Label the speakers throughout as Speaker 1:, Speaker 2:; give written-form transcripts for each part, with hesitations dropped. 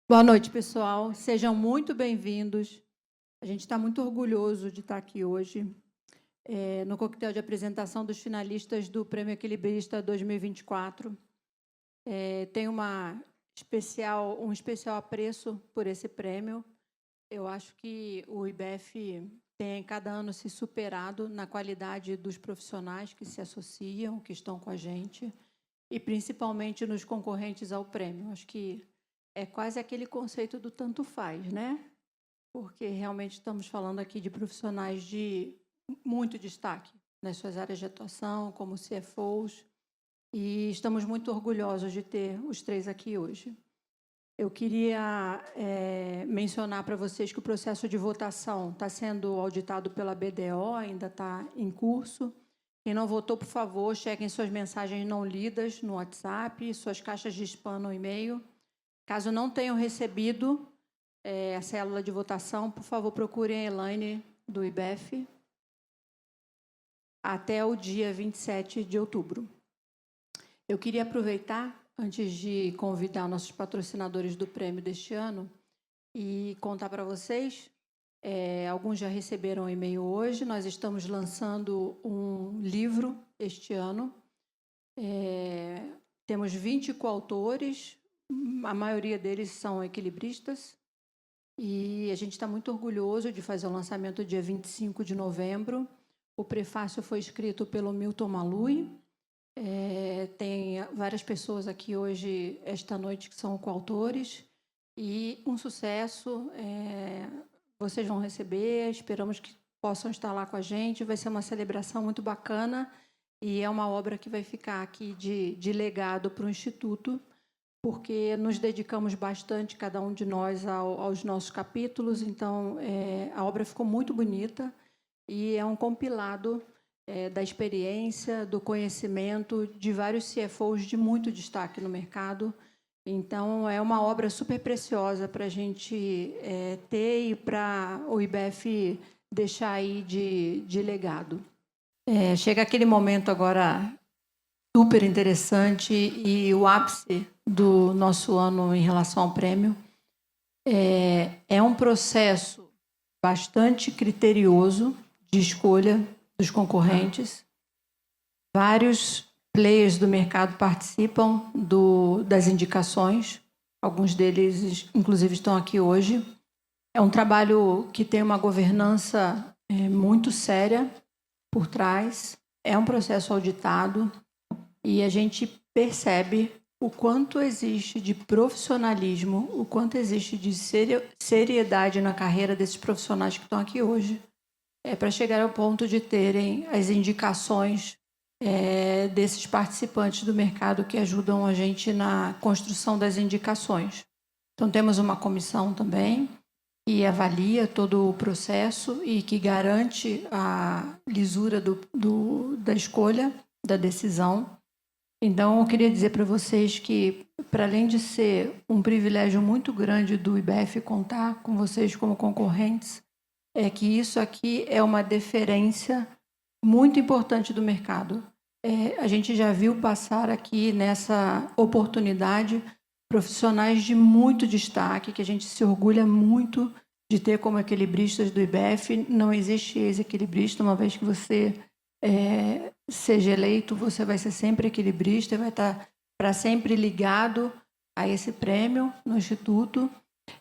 Speaker 1: Boa noite, pessoal. Sejam muito bem-vindos. A gente está muito orgulhoso de estar aqui hoje, no coquetel de apresentação dos finalistas do Prêmio Equilibrista 2024. Tenho um especial apreço por esse prêmio. Eu acho que o IBEF tem, cada ano, se superado na qualidade dos profissionais que se associam, que estão com a gente, e principalmente nos concorrentes ao prêmio. Acho que é quase aquele conceito do tanto faz, né? Porque realmente estamos falando aqui de profissionais de muito destaque nas suas áreas de atuação, como CFOs, e estamos muito orgulhosos de ter os três aqui hoje. Eu queria mencionar para vocês que o processo de votação está sendo auditado pela BDO, ainda está em curso. Quem não votou, por favor, chequem suas mensagens não lidas no WhatsApp, suas caixas de spam no e-mail. Caso não tenham recebido a célula de votação, por favor, procurem a Elaine do IBEF até o dia 27 de outubro. Eu queria aproveitar, antes de convidar nossos patrocinadores do prêmio deste ano, e contar para vocês, alguns já receberam o e-mail hoje, nós estamos lançando um livro este ano. Temos 20 coautores, a maioria deles são equilibristas, e a gente está muito orgulhoso de fazer o lançamento dia 25 de novembro. O prefácio foi escrito pelo Milton Malui. Tem várias pessoas aqui hoje, esta noite, que são coautores, e um sucesso. Vocês vão receber, esperamos que possam estar lá com a gente, vai ser uma celebração muito bacana, e é uma obra que vai ficar aqui de legado para o Instituto, porque nos dedicamos bastante, cada um de nós, aos nossos capítulos. Então, a obra ficou muito bonita e é um compilado da experiência, do conhecimento de vários CFOs de muito destaque no mercado. Então, é uma obra super preciosa para a gente ter e para o IBEF deixar aí de legado. Chega aquele momento agora super interessante e o ápice do nosso ano em relação ao prêmio. É um processo bastante criterioso de escolha dos concorrentes. Vários players do mercado participam das indicações. Alguns deles, inclusive, estão aqui hoje. É um trabalho que tem uma governança muito séria por trás. É um processo auditado. E a gente percebe o quanto existe de profissionalismo, o quanto existe de seriedade na carreira desses profissionais que estão aqui hoje, para chegar ao ponto de terem as indicações desses participantes do mercado que ajudam a gente na construção das indicações. Então, temos uma comissão também que avalia todo o processo e que garante a lisura da escolha, da decisão. Então, eu queria dizer para vocês que, para além de ser um privilégio muito grande do IBEF contar com vocês como concorrentes, é que isso aqui é uma deferência muito importante do mercado. A gente já viu passar aqui, nessa oportunidade, profissionais de muito destaque, que a gente se orgulha muito de ter como equilibristas do IBEF. Não existe ex-equilibrista, uma vez que você seja eleito, você vai ser sempre equilibrista, vai estar para sempre ligado a esse prêmio no Instituto.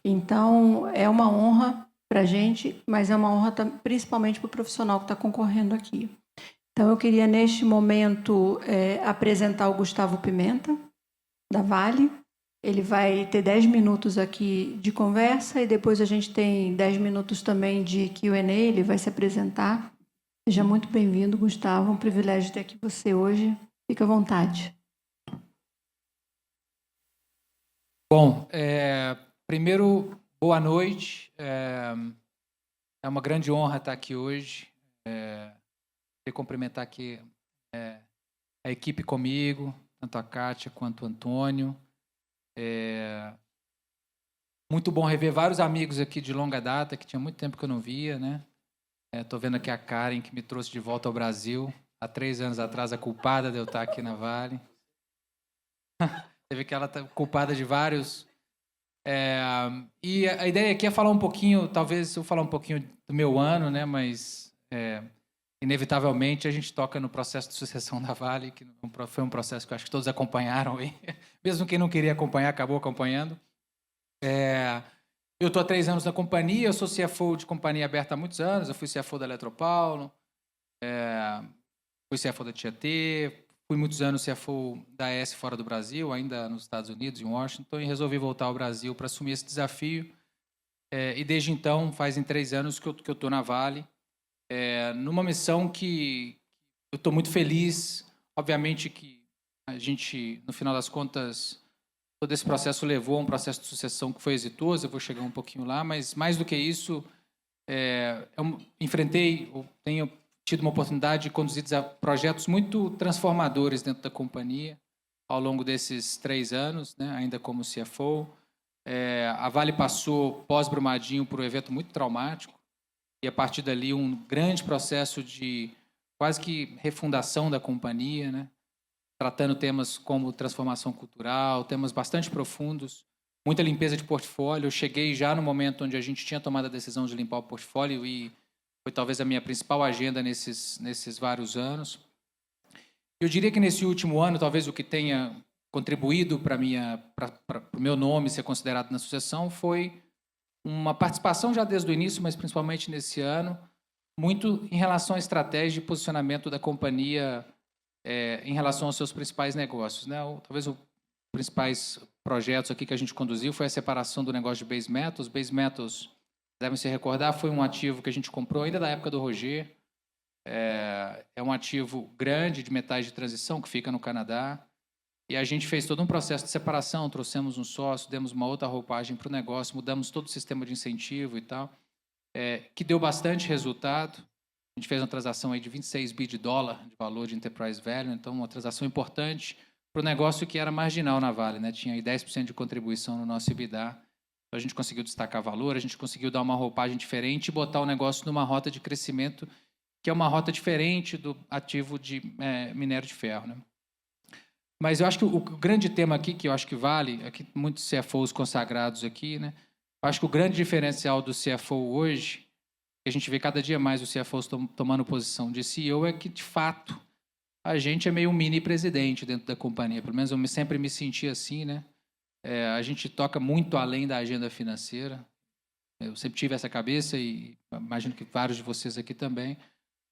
Speaker 1: Então, é uma honra para a gente, mas é uma honra principalmente para o profissional que está concorrendo aqui. Então, eu queria, neste momento, apresentar o Gustavo Pimenta, da Vale. Ele vai ter 10 minutos aqui de conversa e depois a gente tem 10 minutos também de Q&A, ele vai se apresentar. Seja muito bem-vindo, Gustavo. É um privilégio ter aqui você hoje. Fique à vontade.
Speaker 2: Bom, primeiro, boa noite. É uma grande honra estar aqui hoje. Queria cumprimentar aqui a equipe comigo, tanto a Kátia quanto o Antônio. Muito bom rever vários amigos aqui de longa data, que tinha muito tempo que eu não via, né? Estou vendo aqui a Karen, que me trouxe de volta ao Brasil, há 3 anos atrás, a culpada de eu estar aqui na Vale. Você vê que ela está culpada de vários E a ideia aqui é falar um pouquinho, talvez eu falar um pouquinho do meu ano, né? Mas inevitavelmente a gente toca no processo de sucessão da Vale, que foi um processo que eu acho que todos acompanharam aí. Mesmo quem não queria acompanhar, acabou acompanhando. Eu estou há 3 anos na companhia, eu sou CFO de companhia aberta há muitos anos, eu fui CFO da Eletropaulo, fui CFO da Tietê, fui muitos anos CFO da ES fora do Brasil, ainda nos Estados Unidos, em Washington, e resolvi voltar ao Brasil para assumir esse desafio. E desde então, fazem 3 anos que eu estou na Vale, numa missão que eu estou muito feliz. Obviamente que a gente, no final das contas, todo esse processo levou a um processo de sucessão que foi exitoso, eu vou chegar um pouquinho lá, mas mais do que isso, eu tenho tido uma oportunidade de conduzir projetos muito transformadores dentro da companhia ao longo desses 3 anos, né, ainda como CFO. A Vale passou, pós-Brumadinho, por um evento muito traumático, e a partir dali um grande processo de quase que refundação da companhia, né, tratando temas como transformação cultural, temas bastante profundos, muita limpeza de portfólio. Eu cheguei já no momento onde a gente tinha tomado a decisão de limpar o portfólio e foi talvez a minha principal agenda nesses vários anos. Eu diria que nesse último ano, talvez o que tenha contribuído para o meu nome ser considerado na sucessão foi uma participação já desde o início, mas principalmente nesse ano, muito em relação à estratégia e posicionamento da companhia em relação aos seus principais negócios, né? Talvez os principais projetos aqui que a gente conduziu foi a separação do negócio de Base Metals. Base Metals, devem se recordar, foi um ativo que a gente comprou ainda da época do Roger. É um ativo grande de metais de transição que fica no Canadá. E a gente fez todo um processo de separação, trouxemos um sócio, demos uma outra roupagem para o negócio, mudamos todo o sistema de incentivo e tal, que deu bastante resultado. A gente fez uma transação aí de 26 bi de dólar de valor de enterprise value, então uma transação importante para o negócio que era marginal na Vale, né? Tinha aí 10% de contribuição no nosso EBITDA. Então a gente conseguiu destacar valor, a gente conseguiu dar uma roupagem diferente e botar o negócio numa rota de crescimento que é uma rota diferente do ativo de minério de ferro, né? Mas eu acho que o grande tema aqui, que eu acho que vale, aqui muitos CFOs consagrados aqui, né? Eu acho que o grande diferencial do CFO hoje, que a gente vê cada dia mais os CFOs tomando posição de CEO, é que, de fato, a gente é meio um mini presidente dentro da companhia. Pelo menos eu sempre me senti assim, né? A gente toca muito além da agenda financeira. Eu sempre tive essa cabeça e imagino que vários de vocês aqui também,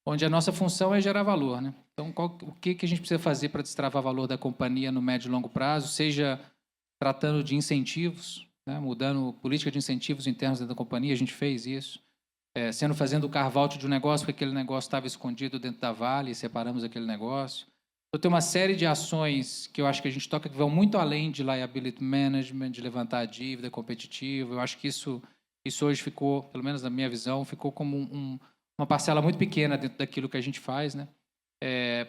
Speaker 2: onde a nossa função é gerar valor, né? Então, o que a gente precisa fazer para destravar valor da companhia no médio e longo prazo, seja tratando de incentivos, né? Mudando política de incentivos internos dentro da companhia, a gente fez isso, fazendo o carve-out de um negócio, porque aquele negócio estava escondido dentro da Vale, e separamos aquele negócio. Então, tem uma série de ações que eu acho que a gente toca que vão muito além de liability management, de levantar a dívida competitiva. Eu acho que isso hoje ficou, pelo menos na minha visão, ficou como uma parcela muito pequena dentro daquilo que a gente faz, né?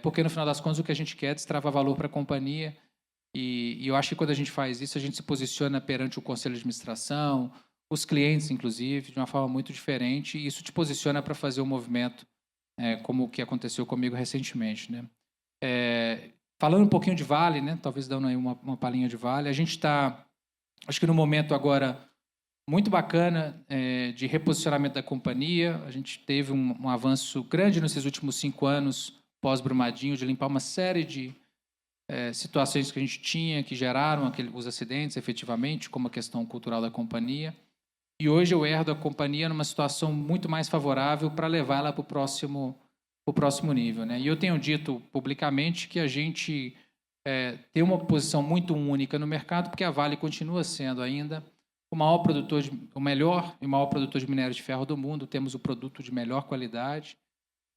Speaker 2: Porque, no final das contas, o que a gente quer é destravar valor para a companhia. E eu acho que quando a gente faz isso, a gente se posiciona perante o conselho de administração, os clientes, inclusive, de uma forma muito diferente. E isso te posiciona para fazer um movimento como o que aconteceu comigo recentemente, né? Falando um pouquinho de Vale, né? Talvez dando aí uma palhinha de Vale. A gente está, acho que no momento agora muito bacana de reposicionamento da companhia. A gente teve um avanço grande nesses últimos 5 anos pós-Brumadinho, de limpar uma série de situações que a gente tinha, que geraram os acidentes, efetivamente, como a questão cultural da companhia. E hoje eu herdo a companhia numa situação muito mais favorável para levar ela para o próximo nível, né? E eu tenho dito publicamente que a gente tem uma posição muito única no mercado, porque a Vale continua sendo ainda o melhor e maior produtor de minério de ferro do mundo. Temos o produto de melhor qualidade.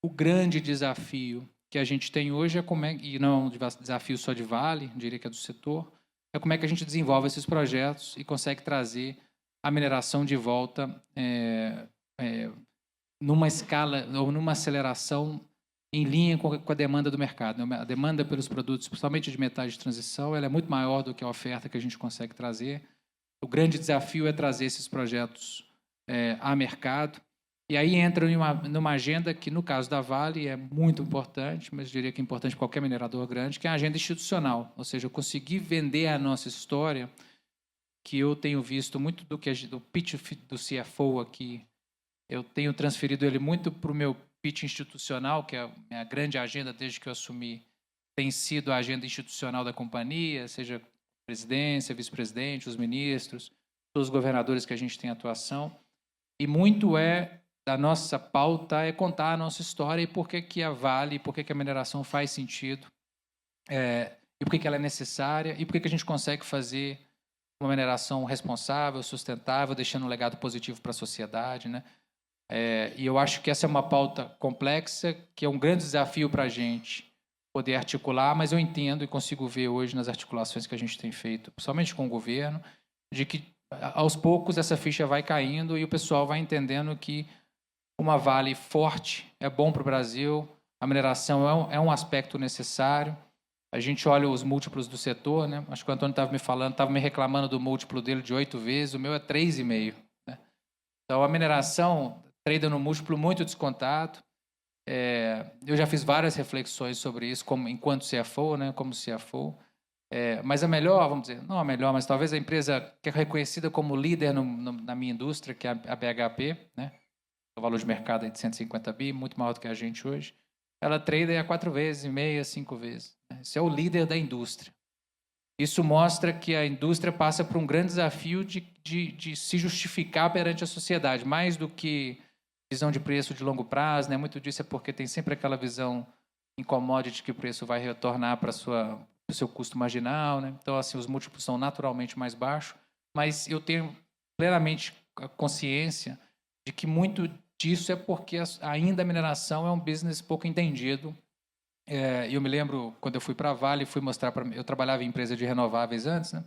Speaker 2: O grande desafio que a gente tem hoje e não é um desafio só de Vale, diria que é do setor, é como é que a gente desenvolve esses projetos e consegue trazer a mineração de volta numa escala ou numa aceleração em linha com a demanda do mercado. A demanda pelos produtos, principalmente de metais de transição, ela é muito maior do que a oferta que a gente consegue trazer. O grande desafio é trazer esses projetos a mercado. E aí entra numa agenda que, no caso da Vale, é muito importante, mas eu diria que é importante para qualquer minerador grande, que é a agenda institucional. Ou seja, eu conseguir vender a nossa história, que eu tenho visto muito do pitch do CFO aqui, eu tenho transferido ele muito para o meu pitch institucional, que é a minha grande agenda desde que eu assumi, tem sido a agenda institucional da companhia, seja presidência, vice-presidente, os ministros, todos os governadores que a gente tem atuação. E muito da nossa pauta é contar a nossa história e por que a Vale, por que a mineração faz sentido, e por que ela é necessária, e por que a gente consegue fazer uma mineração responsável, sustentável, deixando um legado positivo para a sociedade, né? E eu acho que essa é uma pauta complexa, que é um grande desafio para a gente poder articular, mas eu entendo e consigo ver hoje nas articulações que a gente tem feito, principalmente com o governo, de que aos poucos essa ficha vai caindo e o pessoal vai entendendo que uma Vale forte é bom para o Brasil, a mineração é um aspecto necessário. A gente olha os múltiplos do setor, né? Acho que o Antônio estava me reclamando do múltiplo dele de 8 vezes, o meu é 3,5. Né? Então, a mineração trada no múltiplo muito descontado. Eu já fiz várias reflexões sobre isso, enquanto CFO, né? Como CFO. Mas a melhor, vamos dizer, não a melhor, mas talvez a empresa que é reconhecida como líder na minha indústria, que é a BHP, né? O valor de mercado é de 150 bi, muito maior do que a gente hoje. Ela trada a 4 vezes, meia, 5 vezes. Isso é o líder da indústria. Isso mostra que a indústria passa por um grande desafio de se justificar perante a sociedade, mais do que visão de preço de longo prazo, né? Muito disso é porque tem sempre aquela visão em commodity que o preço vai retornar para o seu custo marginal, né? Então, assim, os múltiplos são naturalmente mais baixos, mas eu tenho plenamente a consciência de que muito disso é porque ainda a mineração é um business pouco entendido. Eu me lembro, quando eu fui para a Vale, fui mostrar para... Eu trabalhava em empresa de renováveis antes, né?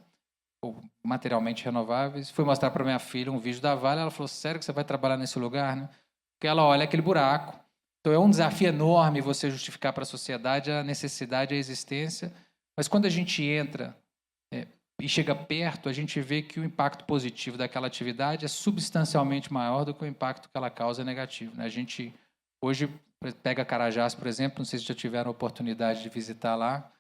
Speaker 2: Ou materialmente renováveis. Fui mostrar para minha filha um vídeo da Vale, ela falou, sério que você vai trabalhar nesse lugar, né? Porque ela olha aquele buraco. Então, é um desafio enorme você justificar para a sociedade a necessidade, a existência. Mas quando a gente entra e chega perto, a gente vê que o impacto positivo daquela atividade é substancialmente maior do que o impacto que ela causa negativo, né? A gente, hoje, pega Carajás, por exemplo, não sei se já tiveram a oportunidade de visitar lá,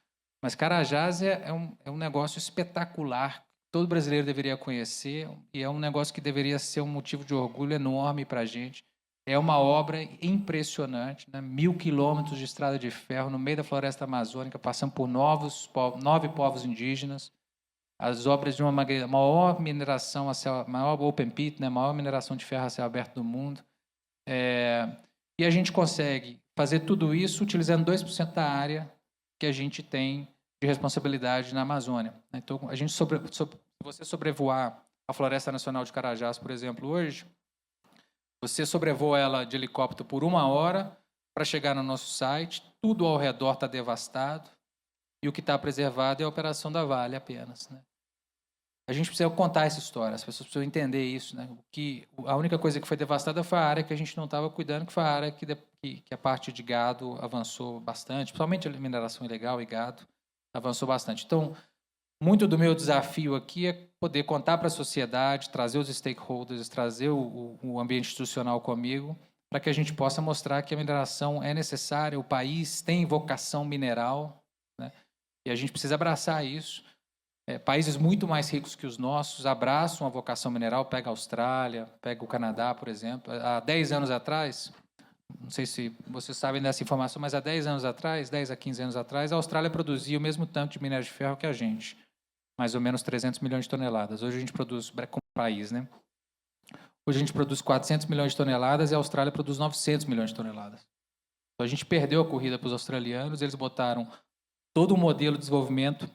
Speaker 2: mas Carajás é um negócio espetacular, todo brasileiro deveria conhecer, e é um negócio que deveria ser um motivo de orgulho enorme para a gente. É uma obra impressionante, né? 1.000 quilômetros de estrada de ferro no meio da floresta amazônica, passando por 9 povos indígenas, as obras de uma maior mineração, maior open pit, né? Maior mineração de ferro a céu aberto do mundo. E a gente consegue fazer tudo isso utilizando 2% da área que a gente tem de responsabilidade na Amazônia. Então, se você sobrevoar a Floresta Nacional de Carajás, por exemplo, hoje, você sobrevoa ela de helicóptero por 1 hora para chegar no nosso site, tudo ao redor está devastado e o que está preservado é a operação da Vale apenas, né? A gente precisa contar essa história, as pessoas precisam entender isso, né? A única coisa que foi devastada foi a área que a gente não estava cuidando, que foi a área que a parte de gado avançou bastante, principalmente a mineração ilegal e gado avançou bastante. Então, muito do meu desafio aqui é poder contar para a sociedade, trazer os stakeholders, trazer o ambiente institucional comigo, para que a gente possa mostrar que a mineração é necessária, o país tem vocação mineral, né? E a gente precisa abraçar isso. Países muito mais ricos que os nossos abraçam a vocação mineral, pega a Austrália, pega o Canadá, por exemplo. Há 10 anos atrás, não sei se vocês sabem dessa informação, mas há 10 anos atrás, 10 a 15 anos atrás, a Austrália produzia o mesmo tanto de minério de ferro que a gente, mais ou menos 300 milhões de toneladas. Hoje a gente produz, como país, né? Hoje a gente produz 400 milhões de toneladas e a Austrália produz 900 milhões de toneladas. Então a gente perdeu a corrida para os australianos, eles botaram todo um modelo de desenvolvimento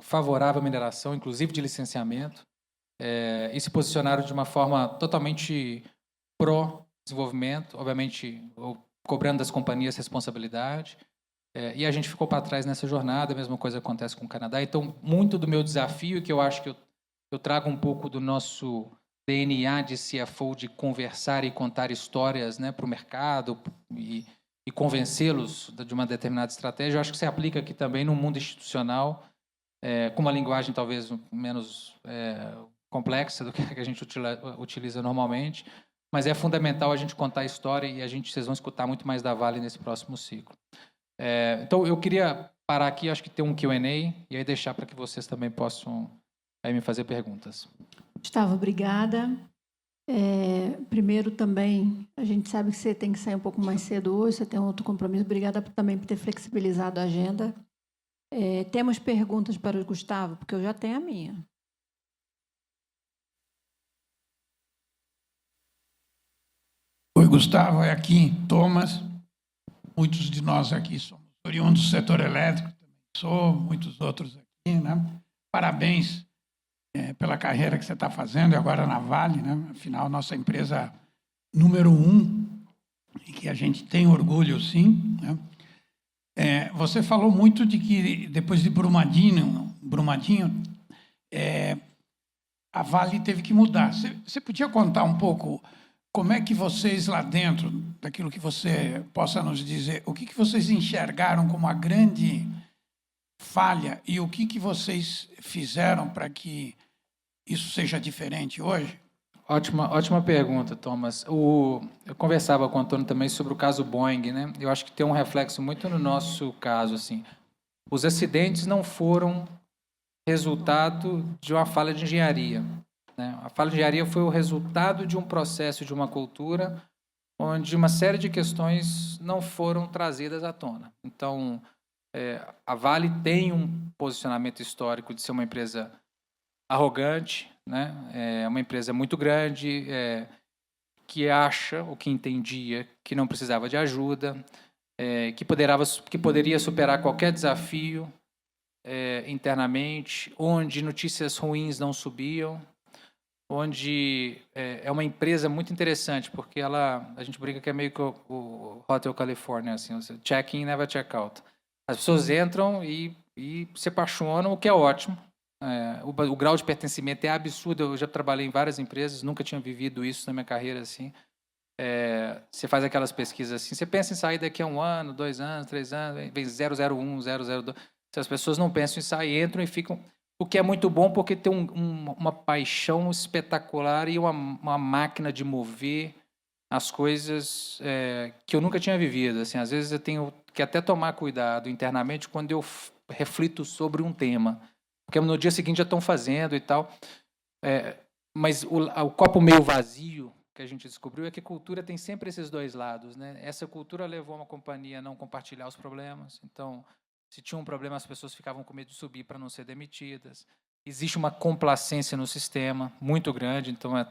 Speaker 2: favorável à mineração, inclusive de licenciamento, e se posicionaram de uma forma totalmente pró-desenvolvimento, obviamente cobrando das companhias responsabilidade, e a gente ficou para trás nessa jornada. A mesma coisa acontece com o Canadá. Então, muito do meu desafio, que eu acho que eu trago um pouco do nosso DNA de CFO, de conversar e contar histórias, né, para o mercado e convencê-los de uma determinada estratégia, eu acho que se aplica aqui também no mundo institucional, com uma linguagem talvez menos complexa do que a gente utiliza normalmente, mas é fundamental a gente contar a história e vocês vão escutar muito mais da Vale nesse próximo ciclo. Então, eu queria parar aqui, acho que tem um Q&A, e aí deixar para que vocês também possam aí me fazer perguntas.
Speaker 1: Gustavo, obrigada. Primeiro também, a gente sabe que você tem que sair um pouco mais cedo hoje, você tem outro compromisso. Obrigada também por ter flexibilizado a agenda. Temos perguntas para o Gustavo, porque eu já tenho a minha.
Speaker 3: Oi, Gustavo, é aqui Thomas. Muitos de nós aqui somos oriundos do setor elétrico, também sou, muitos outros aqui, né? Parabéns pela carreira que você está fazendo, e agora na Vale, né? Afinal, nossa empresa número 1, e que a gente tem orgulho, sim, né? Você falou muito de que depois de Brumadinho, a Vale teve que mudar. Você podia contar um pouco como é que vocês lá dentro, daquilo que você possa nos dizer, o que vocês enxergaram como a grande falha e o que vocês fizeram para que isso seja diferente hoje?
Speaker 2: Ótima pergunta, Thomas. Eu conversava com o Antônio também sobre o caso Boeing, né? Eu acho que tem um reflexo muito no nosso caso, assim. Os acidentes não foram resultado de uma falha de engenharia, né? A falha de engenharia foi o resultado de um processo, de uma cultura, onde uma série de questões não foram trazidas à tona. Então, a Vale tem um posicionamento histórico de ser uma empresa arrogante, né? É uma empresa muito grande, que acha, ou que entendia, que não precisava de ajuda, que poderia superar qualquer desafio internamente, onde notícias ruins não subiam, onde é uma empresa muito interessante, porque a gente brinca que é meio que o Hotel California, assim, check-in, never check-out. As pessoas entram e se apaixonam, o que é ótimo. O grau de pertencimento é absurdo. Eu já trabalhei em várias empresas, nunca tinha vivido isso na minha carreira assim. Você faz aquelas pesquisas assim, você pensa em sair daqui a 1 ano, 2 anos, 3 anos, vem 001, 002. Se as pessoas não pensam em sair, entram e ficam. O que é muito bom, porque tem uma paixão espetacular e uma máquina de mover as coisas que eu nunca tinha vivido. Assim, às vezes eu tenho que até tomar cuidado internamente quando eu reflito sobre um tema, porque no dia seguinte já estão fazendo e tal. Mas o copo meio vazio que a gente descobriu é que cultura tem sempre esses dois lados, né? Essa cultura levou uma companhia a não compartilhar os problemas. Então, se tinha um problema, as pessoas ficavam com medo de subir para não ser demitidas. Existe uma complacência no sistema muito grande, então uma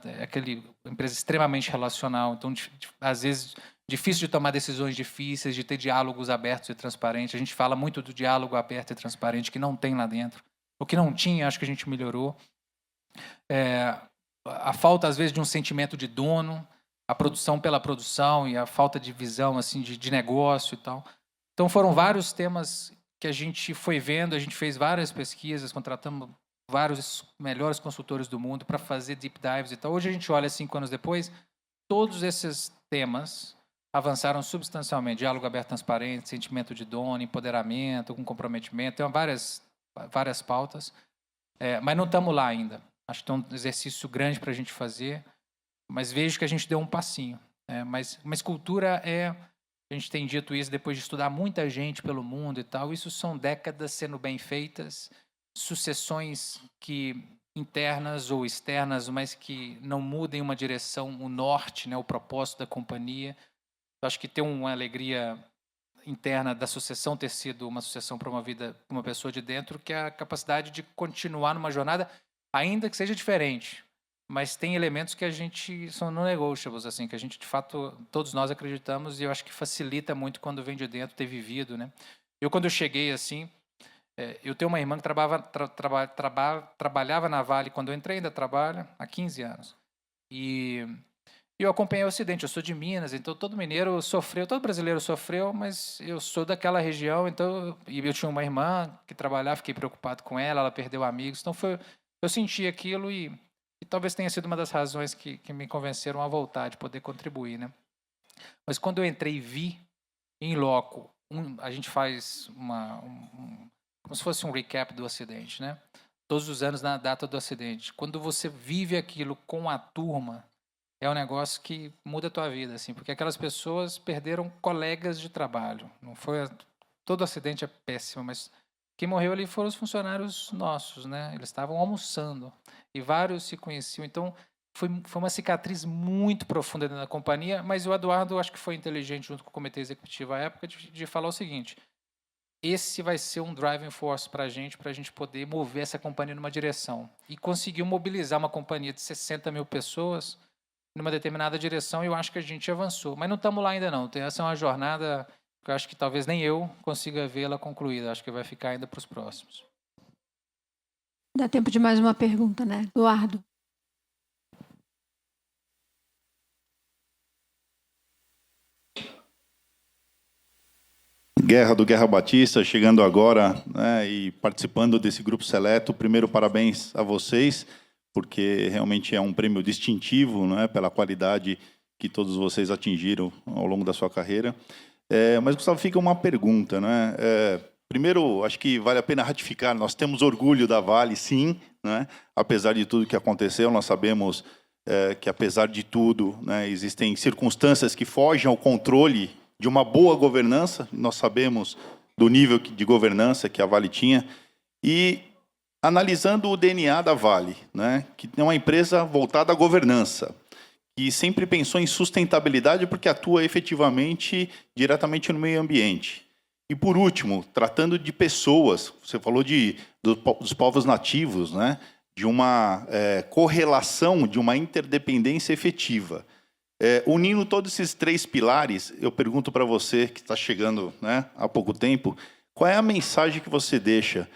Speaker 2: empresa extremamente relacional, então às vezes difícil de tomar decisões difíceis, de ter diálogos abertos e transparentes. A gente fala muito do diálogo aberto e transparente que não tem lá dentro. O que não tinha, acho que a gente melhorou. A falta às vezes de um sentimento de dono, a produção pela produção e a falta de visão assim de negócio e tal. Então foram vários temas que a gente foi vendo, a gente fez várias pesquisas, contratamos vários melhores consultores do mundo para fazer deep dives e tal. Hoje a gente olha 5 anos depois, todos esses temas avançaram substancialmente. Diálogo aberto, transparente, sentimento de dono, empoderamento, com comprometimento, tem várias pautas, mas não estamos lá ainda. Acho que tem um exercício grande para a gente fazer, mas vejo que a gente deu um passinho. Mas cultura a gente tem dito isso depois de estudar muita gente pelo mundo e tal, isso são décadas sendo bem feitas, sucessões internas ou externas, mas que não mudem uma direção, o norte, né, o propósito da companhia. Eu acho que tem uma alegria interna da sucessão ter sido uma sucessão promovida por uma pessoa de dentro, que é a capacidade de continuar numa jornada, ainda que seja diferente, mas tem elementos que a gente são non-negotiables, assim, que a gente, de fato, todos nós acreditamos, e eu acho que facilita muito quando vem de dentro, ter vivido, né? Quando eu cheguei, assim, eu tenho uma irmã que trabalhava na Vale, quando eu entrei ainda trabalha, há 15 anos. E eu acompanhei o acidente, eu sou de Minas, então todo mineiro sofreu, todo brasileiro sofreu, mas eu sou daquela região, então, e eu tinha uma irmã que trabalhava, fiquei preocupado com ela perdeu amigos, então eu senti aquilo e talvez tenha sido uma das razões que me convenceram a voltar, de poder contribuir, né? Mas quando eu entrei e vi, em loco, a gente faz como se fosse um recap do acidente, né? Todos os anos na data do acidente. Quando você vive aquilo com a turma, é um negócio que muda a tua vida, assim, porque aquelas pessoas perderam colegas de trabalho. Não foi todo acidente é péssimo, mas Quem morreu ali foram os funcionários nossos, né? Eles estavam almoçando e vários se conheciam. Então, foi uma cicatriz muito profunda dentro da companhia, mas o Eduardo, acho que foi inteligente, junto com o comitê executivo à época, de falar o seguinte: esse vai ser um driving force para a gente poder mover essa companhia numa direção. E conseguiu mobilizar uma companhia de 60 mil pessoas numa determinada direção, e eu acho que a gente avançou. Mas não estamos lá ainda não. Essa é uma jornada que eu acho que talvez nem eu consiga vê-la concluída. Acho que vai ficar ainda para os próximos.
Speaker 1: Dá tempo de mais uma pergunta, né? Eduardo.
Speaker 4: Guerra do Guerra Batista, chegando agora, né, e participando desse grupo seleto. Primeiro, parabéns a vocês, porque realmente é um prêmio distintivo, né, pela qualidade que todos vocês atingiram ao longo da sua carreira. Mas, Gustavo, fica uma pergunta, né? Primeiro, acho que vale a pena ratificar, nós temos orgulho da Vale, sim, né? Apesar de tudo que aconteceu, nós sabemos que, apesar de tudo, né, existem circunstâncias que fogem ao controle de uma boa governança. Nós sabemos do nível de governança que a Vale tinha. E, analisando o DNA da Vale, né, que é uma empresa voltada à governança, que sempre pensou em sustentabilidade porque atua efetivamente diretamente no meio ambiente. E, por último, tratando de pessoas, você falou dos povos nativos, né, de uma correlação, de uma interdependência efetiva. Unindo todos esses três pilares, eu pergunto para você, que está chegando, né, há pouco tempo, qual é a mensagem que você deixa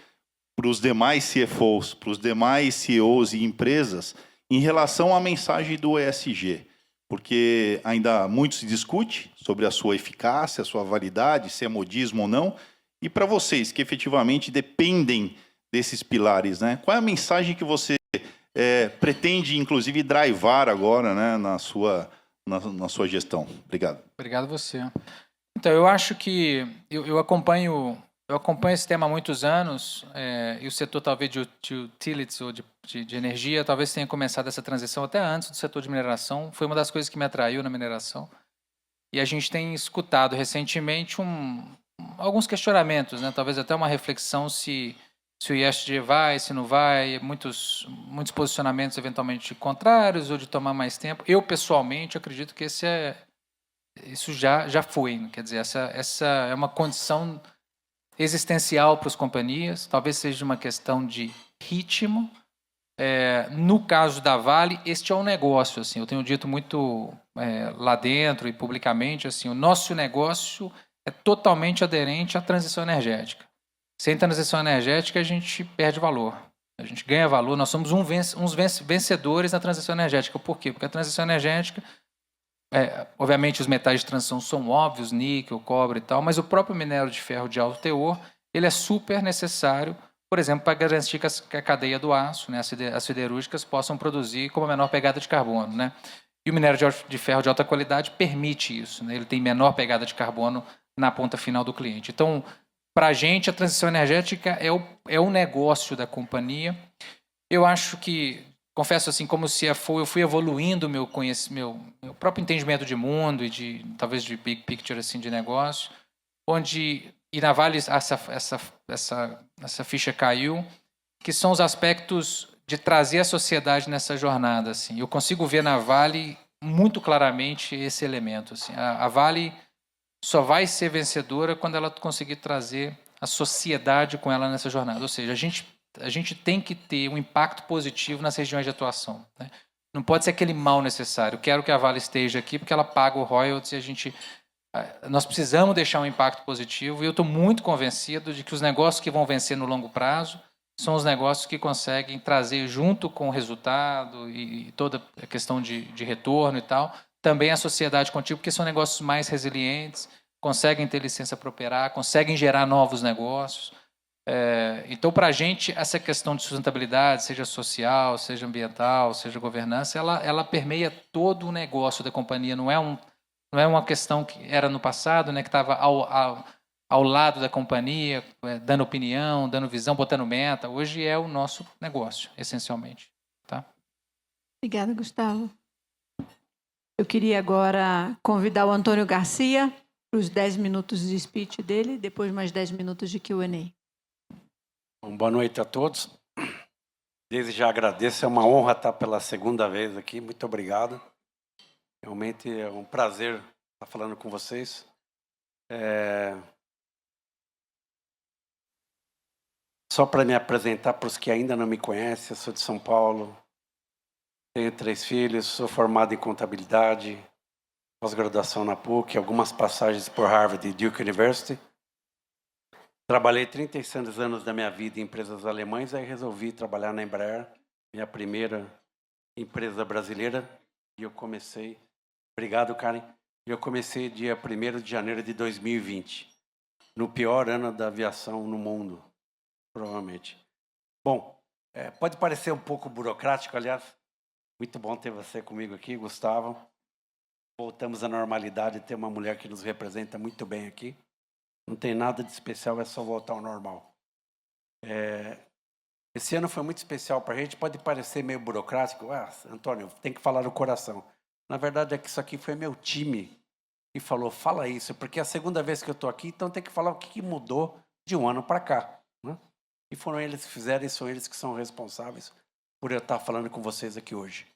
Speaker 4: para os demais CFOs, para os demais CEOs e empresas, em relação à mensagem do ESG? Porque ainda muito se discute sobre a sua eficácia, a sua validade, se é modismo ou não. E para vocês, que efetivamente dependem desses pilares, né, qual é a mensagem que você pretende, inclusive, drivar agora, né, na sua gestão? Obrigado.
Speaker 2: Obrigado a você. Então, eu acho que eu acompanho esse tema há muitos anos, e o setor talvez de utilities ou de energia talvez tenha começado essa transição até antes do setor de mineração. Foi uma das coisas que me atraiu na mineração. E a gente tem escutado recentemente alguns questionamentos, né? Talvez até uma reflexão se o ESG vai, se não vai, muitos posicionamentos eventualmente contrários ou de tomar mais tempo. Eu, pessoalmente, acredito que isso já foi, né? Quer dizer, essa é uma condição existencial para as companhias, talvez seja uma questão de ritmo. No caso da Vale, este é um negócio, assim, eu tenho dito muito lá dentro e publicamente, assim, o nosso negócio é totalmente aderente à transição energética. Sem transição energética, a gente perde valor, a gente ganha valor, nós somos uns vencedores na transição energética. Por quê? Porque a transição energética, obviamente os metais de transição são óbvios, níquel, cobre e tal, mas o próprio minério de ferro de alto teor, ele é super necessário, por exemplo, para garantir que a cadeia do aço, né, as siderúrgicas, possam produzir com uma menor pegada de carbono, né? E o minério de ferro de alta qualidade permite isso, né? Ele tem menor pegada de carbono na ponta final do cliente. Então, para a gente, a transição energética é o negócio da companhia. Eu acho que, confesso assim, como CFO, eu fui evoluindo meu próprio entendimento de mundo e talvez de big picture assim, de negócio, e na Vale essa ficha caiu, que são os aspectos de trazer a sociedade nessa jornada. Assim. Eu consigo ver na Vale muito claramente esse elemento. Assim. A Vale só vai ser vencedora quando ela conseguir trazer a sociedade com ela nessa jornada. Ou seja, a gente tem que ter um impacto positivo nas regiões de atuação, né? Não pode ser aquele mal necessário. Eu quero que a Vale esteja aqui porque ela paga o royalties e nós precisamos deixar um impacto positivo, e eu estou muito convencido de que os negócios que vão vencer no longo prazo são os negócios que conseguem trazer, junto com o resultado e toda a questão de retorno e tal, também a sociedade contigo, porque são negócios mais resilientes, conseguem ter licença para operar, conseguem gerar novos negócios. Então, para a gente, essa questão de sustentabilidade, seja social, seja ambiental, seja governança, ela permeia todo o negócio da companhia, não é uma questão que era no passado, né, que estava ao lado da companhia, dando opinião, dando visão, botando meta. Hoje é o nosso negócio, essencialmente. Tá?
Speaker 1: Obrigada, Gustavo. Eu queria agora convidar o Antônio Garcia para os 10 minutos de speech dele, depois mais 10 minutos de Q&A.
Speaker 5: Boa noite a todos. Desde já agradeço, é uma honra estar pela segunda vez aqui. Muito obrigado. Realmente é um prazer estar falando com vocês. Só para me apresentar para os que ainda não me conhecem, eu sou de São Paulo, tenho 3 filhos, sou formado em contabilidade, pós-graduação na PUC, algumas passagens por Harvard e Duke University. Trabalhei 36 anos da minha vida em empresas alemãs, aí resolvi trabalhar na Embraer, minha primeira empresa brasileira, e eu comecei... Obrigado, Karen. Eu comecei dia 1º de janeiro de 2020, no pior ano da aviação no mundo, provavelmente. Bom, pode parecer um pouco burocrático, aliás, muito bom ter você comigo aqui, Gustavo. Voltamos à normalidade, ter uma mulher que nos representa muito bem aqui. Não tem nada de especial, é só voltar ao normal. Esse ano foi muito especial para a gente, pode parecer meio burocrático. Antônio, tem que falar do coração. Na verdade, é que isso aqui foi meu time que falou, fala isso, porque é a segunda vez que eu estou aqui, então tem que falar o que mudou de um ano para cá. Né? E foram eles que fizeram, e são eles que são responsáveis por eu estar falando com vocês aqui hoje.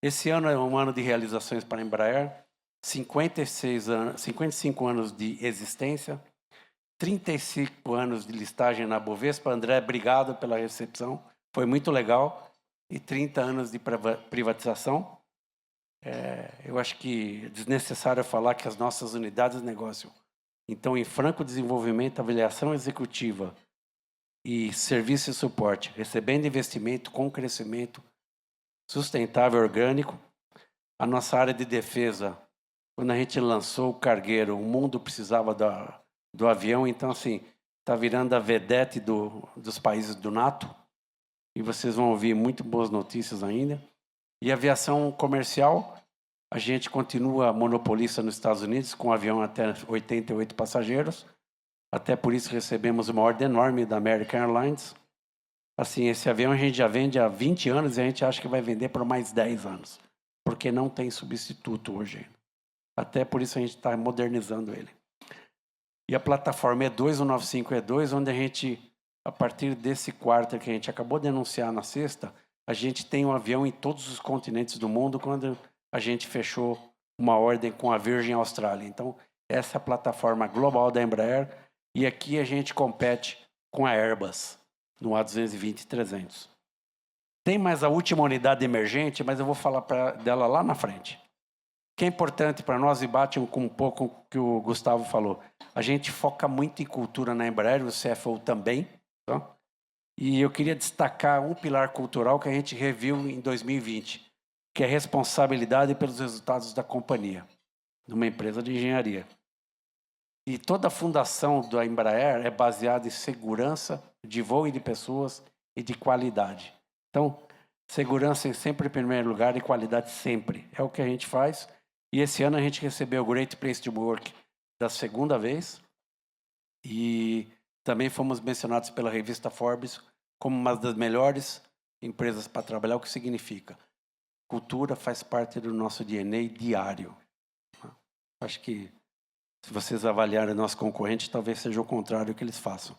Speaker 5: Esse ano é um ano de realizações para a Embraer, 55 anos de existência, 35 anos de listagem na Bovespa. André, obrigado pela recepção, foi muito legal. E 30 anos de privatização. Eu acho que é desnecessário falar que as nossas unidades de negócio estão em franco desenvolvimento, avaliação executiva e serviço e suporte, recebendo investimento com crescimento sustentável orgânico. A nossa área de defesa, quando a gente lançou o cargueiro, o mundo precisava do avião, então assim, está virando a vedete dos países do NATO, e vocês vão ouvir muito boas notícias ainda. E aviação comercial, a gente continua monopolista nos Estados Unidos, com um avião até 88 passageiros, até por isso recebemos uma ordem enorme da American Airlines. Assim, esse avião a gente já vende há 20 anos e a gente acha que vai vender por mais 10 anos, porque não tem substituto hoje. Até por isso a gente está modernizando ele. E a plataforma E2, o 95 E2, onde a gente, a partir desse quarto que a gente acabou de anunciar na sexta, a gente tem um avião em todos os continentes do mundo quando a gente fechou uma ordem com a Virgin Australia. Então, essa é a plataforma global da Embraer, e aqui a gente compete com a Airbus, no A220-300. Tem mais a última unidade emergente, mas eu vou falar dela lá na frente. Que é importante para nós, e bate com um pouco o que o Gustavo falou. A gente foca muito em cultura na Embraer, o CFO também. Tá? E eu queria destacar um pilar cultural que a gente reviu em 2020, que é a responsabilidade pelos resultados da companhia, numa empresa de engenharia. E toda a fundação da Embraer é baseada em segurança de voo e de pessoas e de qualidade. Então, segurança sempre em primeiro lugar e qualidade sempre. É o que a gente faz. E esse ano a gente recebeu o Great Place to Work da segunda vez. E também fomos mencionados pela revista Forbes como uma das melhores empresas para trabalhar, o que significa? Cultura faz parte do nosso DNA diário. Acho que se vocês avaliarem o nosso concorrente, talvez seja o contrário que eles façam.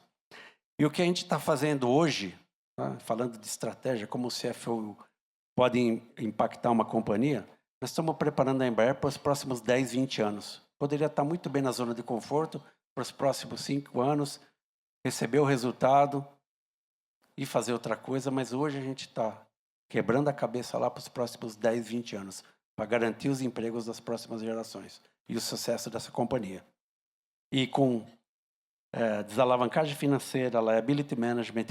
Speaker 5: E o que a gente está fazendo hoje, tá? Falando de estratégia, como o CFO pode impactar uma companhia, nós estamos preparando a Embraer para os próximos 10, 20 anos. Poderia estar muito bem na zona de conforto para os próximos 5 anos, receber o resultado e fazer outra coisa, mas hoje a gente está quebrando a cabeça lá para os próximos 10, 20 anos, para garantir os empregos das próximas gerações e o sucesso dessa companhia. E com desalavancagem financeira, liability management,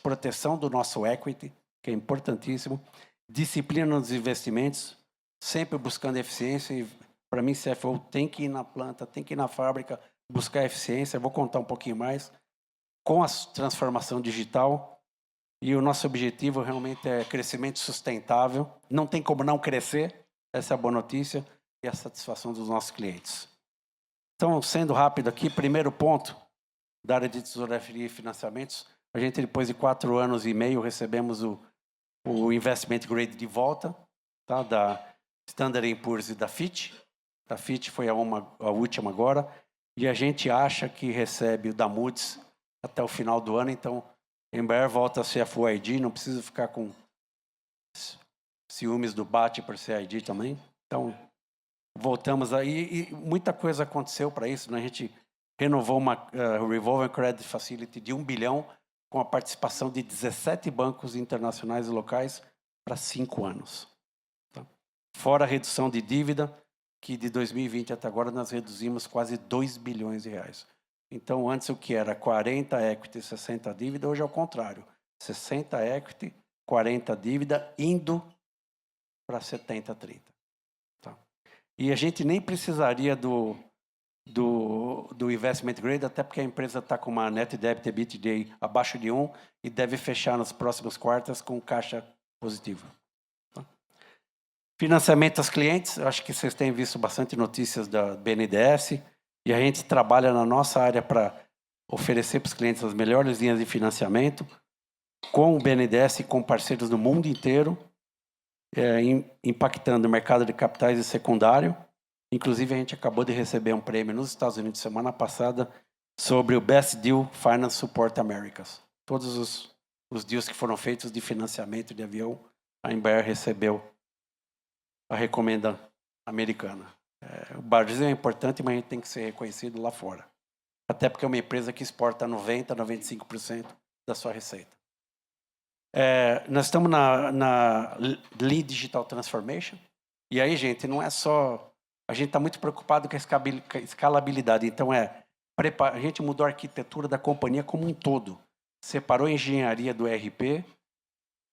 Speaker 5: proteção do nosso equity, que é importantíssimo, disciplina nos investimentos, sempre buscando eficiência. E para mim, CFO tem que ir na planta, tem que ir na fábrica, buscar eficiência. Eu vou contar um pouquinho mais. Com a transformação digital, e o nosso objetivo realmente é crescimento sustentável. Não tem como não crescer, essa é a boa notícia, e a satisfação dos nossos clientes. Então, sendo rápido aqui, primeiro ponto da área de tesouraria e financiamentos, a gente, depois de 4 anos e meio, recebemos o Investment Grade de volta, tá? Da Standard & Poor's e da Fitch. A Fitch foi a última agora, e a gente acha que recebe o da Moody's até o final do ano. Então, a Embraer volta a ser a Full ID, não precisa ficar com ciúmes do BAT por ser ID também. Então, voltamos aí e muita coisa aconteceu para isso, né? A gente renovou uma Revolving Credit Facility de 1 bilhão com a participação de 17 bancos internacionais e locais para 5 anos. Tá? Fora a redução de dívida, que de 2020 até agora nós reduzimos quase 2 bilhões de reais. Então, antes o que era 40 equity, 60 dívida, hoje é o contrário. 60 equity, 40 dívida, indo para 70, 30. Tá? E a gente nem precisaria do investment grade, até porque a empresa está com uma net debt EBITDA abaixo de 1 e deve fechar nos próximos quartos com caixa positivo. Tá? Financiamento aos clientes, eu acho que vocês têm visto bastante notícias da BNDES e a gente trabalha na nossa área para oferecer para os clientes as melhores linhas de financiamento com o BNDES e com parceiros do mundo inteiro, impactando o mercado de capitais e secundário. Inclusive, a gente acabou de receber um prêmio nos Estados Unidos semana passada sobre o Best Deal Finance Support Americas. Todos os deals que foram feitos de financiamento de avião, a Embraer recebeu a recomenda americana. O Brasil é importante, mas a gente tem que ser reconhecido lá fora. Até porque é uma empresa que exporta 90%, 95% da sua receita. Nós estamos na Lean Digital Transformation. E aí, gente, não é só... A gente está muito preocupado com a escalabilidade. Então, a gente mudou a arquitetura da companhia como um todo. Separou a engenharia do ERP,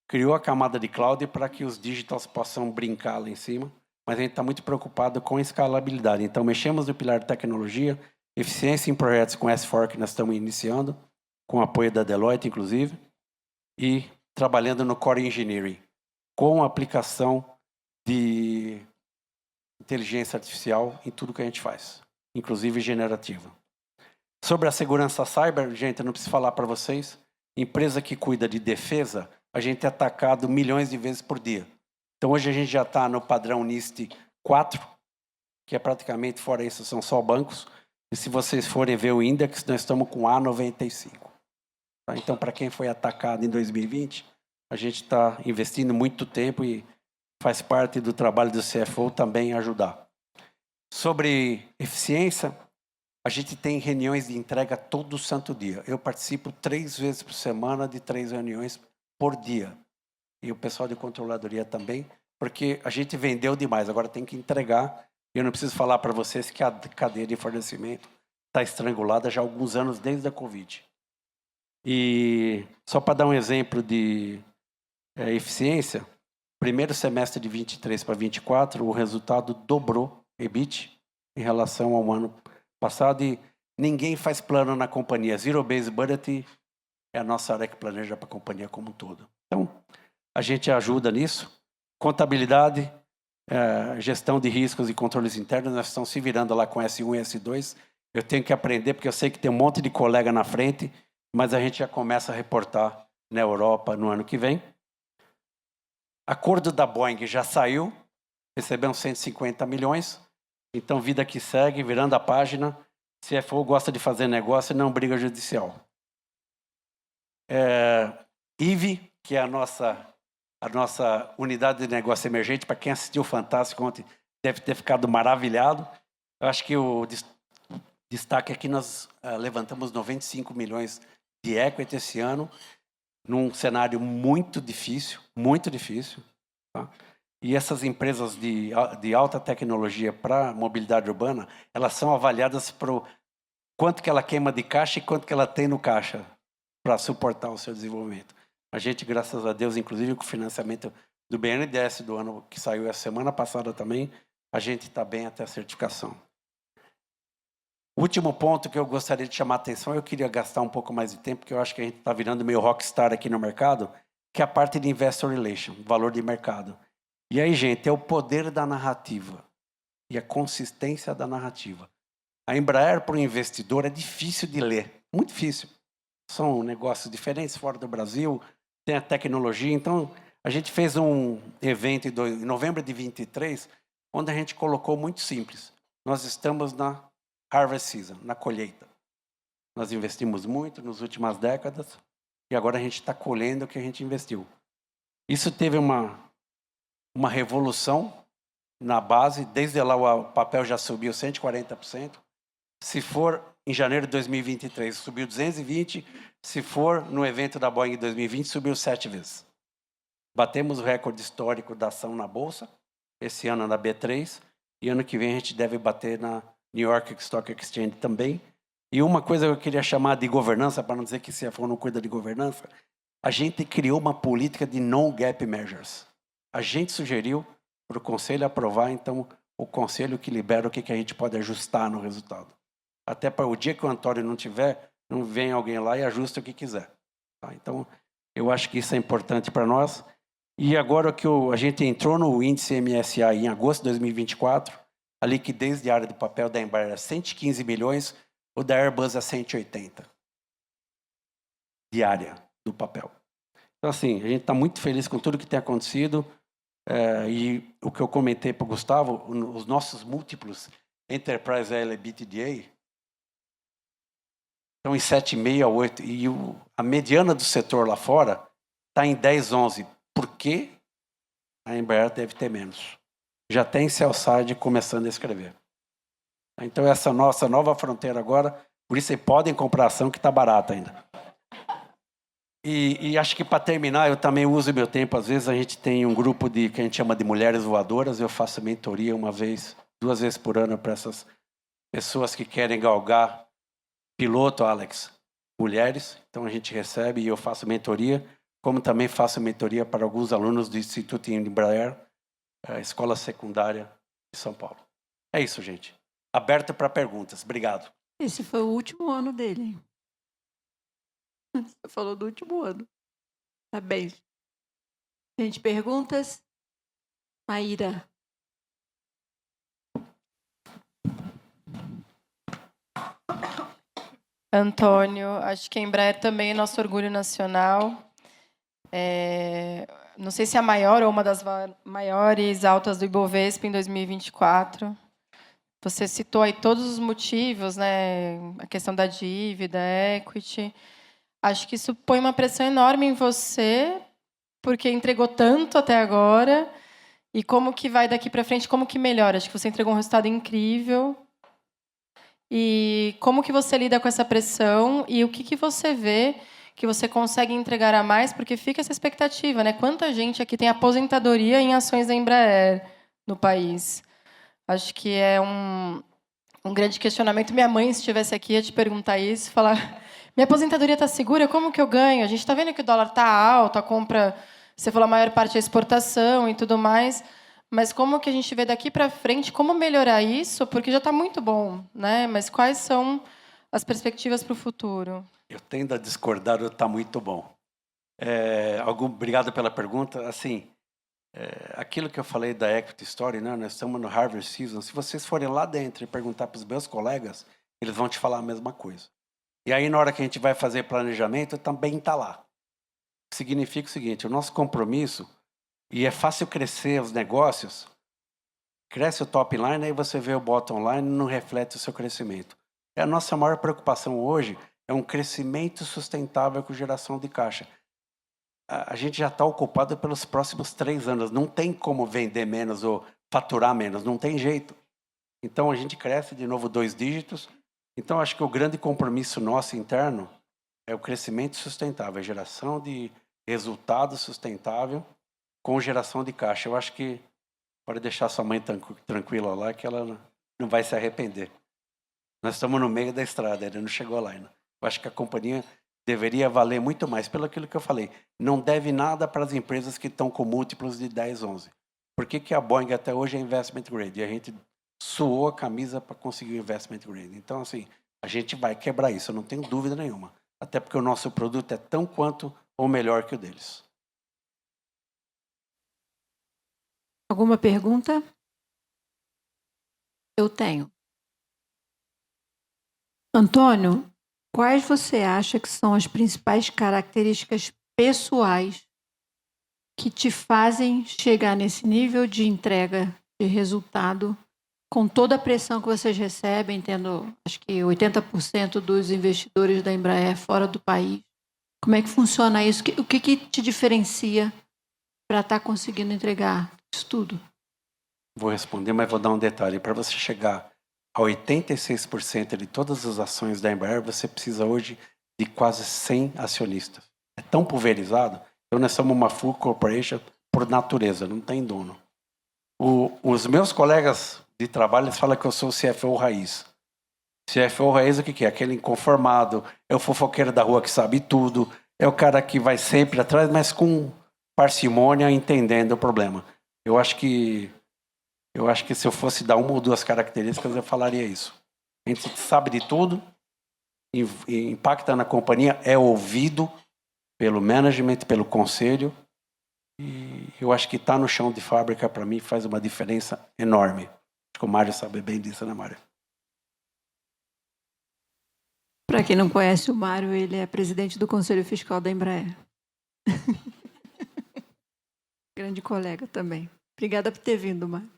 Speaker 5: criou a camada de cloud para que os digitals possam brincar lá em cima. Mas a gente está muito preocupado com a escalabilidade. Então, mexemos no pilar de tecnologia, eficiência em projetos com S4 que nós estamos iniciando, com apoio da Deloitte, inclusive, e trabalhando no Core Engineering, com a aplicação de inteligência artificial em tudo que a gente faz, inclusive generativa. Sobre a segurança cyber, gente, eu não preciso falar para vocês, empresa que cuida de defesa, a gente é atacado milhões de vezes por dia. Então, hoje a gente já está no padrão NIST 4, que é praticamente, fora isso, são só bancos. E se vocês forem ver o índice, nós estamos com A95. Tá? Então, para quem foi atacado em 2020, a gente está investindo muito tempo e faz parte do trabalho do CFO também ajudar. Sobre eficiência, a gente tem reuniões de entrega todo santo dia. Eu participo 3 vezes por semana de 3 reuniões por dia. E o pessoal de controladoria também, porque a gente vendeu demais, agora tem que entregar. Eu não preciso falar para vocês que a cadeia de fornecimento está estrangulada já há alguns anos, desde a Covid. E só para dar um exemplo de eficiência, primeiro semestre de 23 para 24, o resultado dobrou EBIT em relação ao ano passado e ninguém faz plano na companhia. Zero Based Budget é a nossa área que planeja para a companhia como um todo. Então, a gente ajuda nisso. Contabilidade, gestão de riscos e controles internos, nós estamos se virando lá com S1 e S2. Eu tenho que aprender, porque eu sei que tem um monte de colega na frente, mas a gente já começa a reportar na Europa no ano que vem. Acordo da Boeing já saiu, recebemos 150 milhões. Então, vida que segue, virando a página. CFO gosta de fazer negócio e não briga judicial. IVE, que é a nossa unidade de negócio emergente, para quem assistiu o Fantástico ontem, deve ter ficado maravilhado. Eu acho que o destaque é que nós levantamos 95 milhões de equity esse ano, num cenário muito difícil. Tá? E essas empresas de alta tecnologia para mobilidade urbana, elas são avaliadas por quanto que ela queima de caixa e quanto que ela tem no caixa para suportar o seu desenvolvimento. A gente, graças a Deus, inclusive com o financiamento do BNDES do ano que saiu a semana passada também, a gente está bem até a certificação. O último ponto que eu gostaria de chamar a atenção, eu queria gastar um pouco mais de tempo, porque eu acho que a gente está virando meio rockstar aqui no mercado, que é a parte de Investor Relation, valor de mercado. E aí, gente, é o poder da narrativa e a consistência da narrativa. A Embraer, para o investidor, é difícil de ler, muito difícil. São negócios diferentes fora do Brasil, tem a tecnologia. Então, a gente fez um evento em novembro de 23, onde a gente colocou muito simples. Nós estamos na harvest season, na colheita. Nós investimos muito nas últimas décadas e agora a gente está colhendo o que a gente investiu. Isso teve uma revolução na base. Desde lá o papel já subiu 140%. Se for em janeiro de 2023, subiu 220%. Se for no evento da Boeing em 2020, subiu 7 vezes. Batemos o recorde histórico da ação na Bolsa, esse ano na B3, e ano que vem a gente deve bater na New York Stock Exchange também. E uma coisa que eu queria chamar de governança, para não dizer que CFO não cuida de governança, a gente criou uma política de non-gap measures. A gente sugeriu para o Conselho aprovar, então, o Conselho que libera o que a gente pode ajustar no resultado. Até para o dia que o Antônio não tiver, não vem alguém lá e ajusta o que quiser. Tá? Então, eu acho que isso é importante para nós. E agora que a gente entrou no índice MSCI em agosto de 2024, a liquidez diária do papel da Embraer é 115 milhões, o da Airbus é 180 diária do papel. Então, assim, a gente está muito feliz com tudo que tem acontecido. E o que eu comentei para o Gustavo, os nossos múltiplos Enterprise Value EBITDA estão em 7,5 a 8. E a mediana do setor lá fora está em 10, 11. Por que a Embraer deve ter menos? Já tem Sell-Side começando a escrever. Então, essa nossa nova fronteira agora, por isso vocês podem comprar ação que está barata ainda. E acho que para terminar, eu também uso meu tempo. Às vezes a gente tem um grupo que a gente chama de mulheres voadoras. Eu faço mentoria 2 vezes por ano para essas pessoas que querem galgar piloto, Alex, mulheres. Então a gente recebe e eu faço mentoria, como também faço mentoria para alguns alunos do Instituto Embraer, Escola Secundária de São Paulo. É isso, gente. Aberto para perguntas. Obrigado.
Speaker 1: Esse foi o último ano dele. Você falou do último ano. Tá bem. Gente, perguntas? Maíra.
Speaker 6: Antônio, acho que a Embraer também é nosso orgulho nacional. Não sei se é a maior ou uma das maiores altas do Ibovespa em 2024. Você citou aí todos os motivos, né? A questão da dívida, equity. Acho que isso põe uma pressão enorme em você, porque entregou tanto até agora. E como que vai daqui para frente? Como que melhora? Acho que você entregou um resultado incrível. E como que você lida com essa pressão? E o que você vê que você consegue entregar a mais? Porque fica essa expectativa, né? Quanta gente aqui tem aposentadoria em ações da Embraer no país? Acho que é um grande questionamento. Minha mãe, se estivesse aqui, ia te perguntar isso, falar... Minha aposentadoria está segura? Como que eu ganho? A gente está vendo que o dólar está alto, a compra... Você falou a maior parte é exportação e tudo mais, mas como que a gente vê daqui para frente, como melhorar isso? Porque já está muito bom, né? Mas quais são as perspectivas para o futuro?
Speaker 5: Eu tendo a discordar, está muito bom. Obrigado pela pergunta. Assim, aquilo que eu falei da Equity Story, né? Nós estamos no Harvard Season. Se vocês forem lá dentro e perguntar para os meus colegas, eles vão te falar a mesma coisa. E aí, na hora que a gente vai fazer planejamento, também está lá. Significa o seguinte, o nosso compromisso, e é fácil crescer os negócios, cresce o top line, aí você vê o bottom line e não reflete o seu crescimento. A nossa maior preocupação hoje é um crescimento sustentável com geração de caixa. A gente já está ocupado pelos próximos 3 anos, não tem como vender menos ou faturar menos, não tem jeito. Então, a gente cresce de novo 2 dígitos. Então, acho que o grande compromisso nosso interno é o crescimento sustentável, a geração de resultado sustentável com geração de caixa. Eu acho que pode deixar sua mãe tranquila lá, que ela não vai se arrepender. Nós estamos no meio da estrada, ele não chegou lá ainda. Eu acho que a companhia deveria valer muito mais, pelo aquilo que eu falei. Não deve nada para as empresas que estão com múltiplos de 10, 11. Por que a Boeing até hoje é investment grade? E a gente suou a camisa para conseguir o investment grade. Então, assim, a gente vai quebrar isso, eu não tenho dúvida nenhuma. Até porque o nosso produto é tão quanto ou melhor que o deles.
Speaker 1: Alguma pergunta? Eu tenho. Antônio, quais você acha que são as principais características pessoais que te fazem chegar nesse nível de entrega de resultado Com toda a pressão que vocês recebem, tendo acho que 80% dos investidores da Embraer fora do país, como é que funciona isso? O que te diferencia para estar conseguindo entregar isso tudo?
Speaker 5: Vou responder, mas vou dar um detalhe. Para você chegar a 86% de todas as ações da Embraer, você precisa hoje de quase 100 acionistas. É tão pulverizado. Então, nós somos uma full corporation por natureza, não tem dono. Os meus colegas de trabalho, eles falam que eu sou o CFO raiz. CFO raiz, o que é? Aquele inconformado, é o fofoqueiro da rua que sabe tudo, é o cara que vai sempre atrás, mas com parcimônia, entendendo o problema. Eu acho que se eu fosse dar uma ou duas características, eu falaria isso. A gente sabe de tudo, impacta na companhia, é ouvido pelo management, pelo conselho, e eu acho que estar no chão de fábrica, para mim, faz uma diferença enorme. Acho que o Mário sabe bem disso, né, Mário?
Speaker 1: Para quem não conhece o Mário, ele é presidente do Conselho Fiscal da Embraer. Grande colega também. Obrigada por ter vindo, Mário.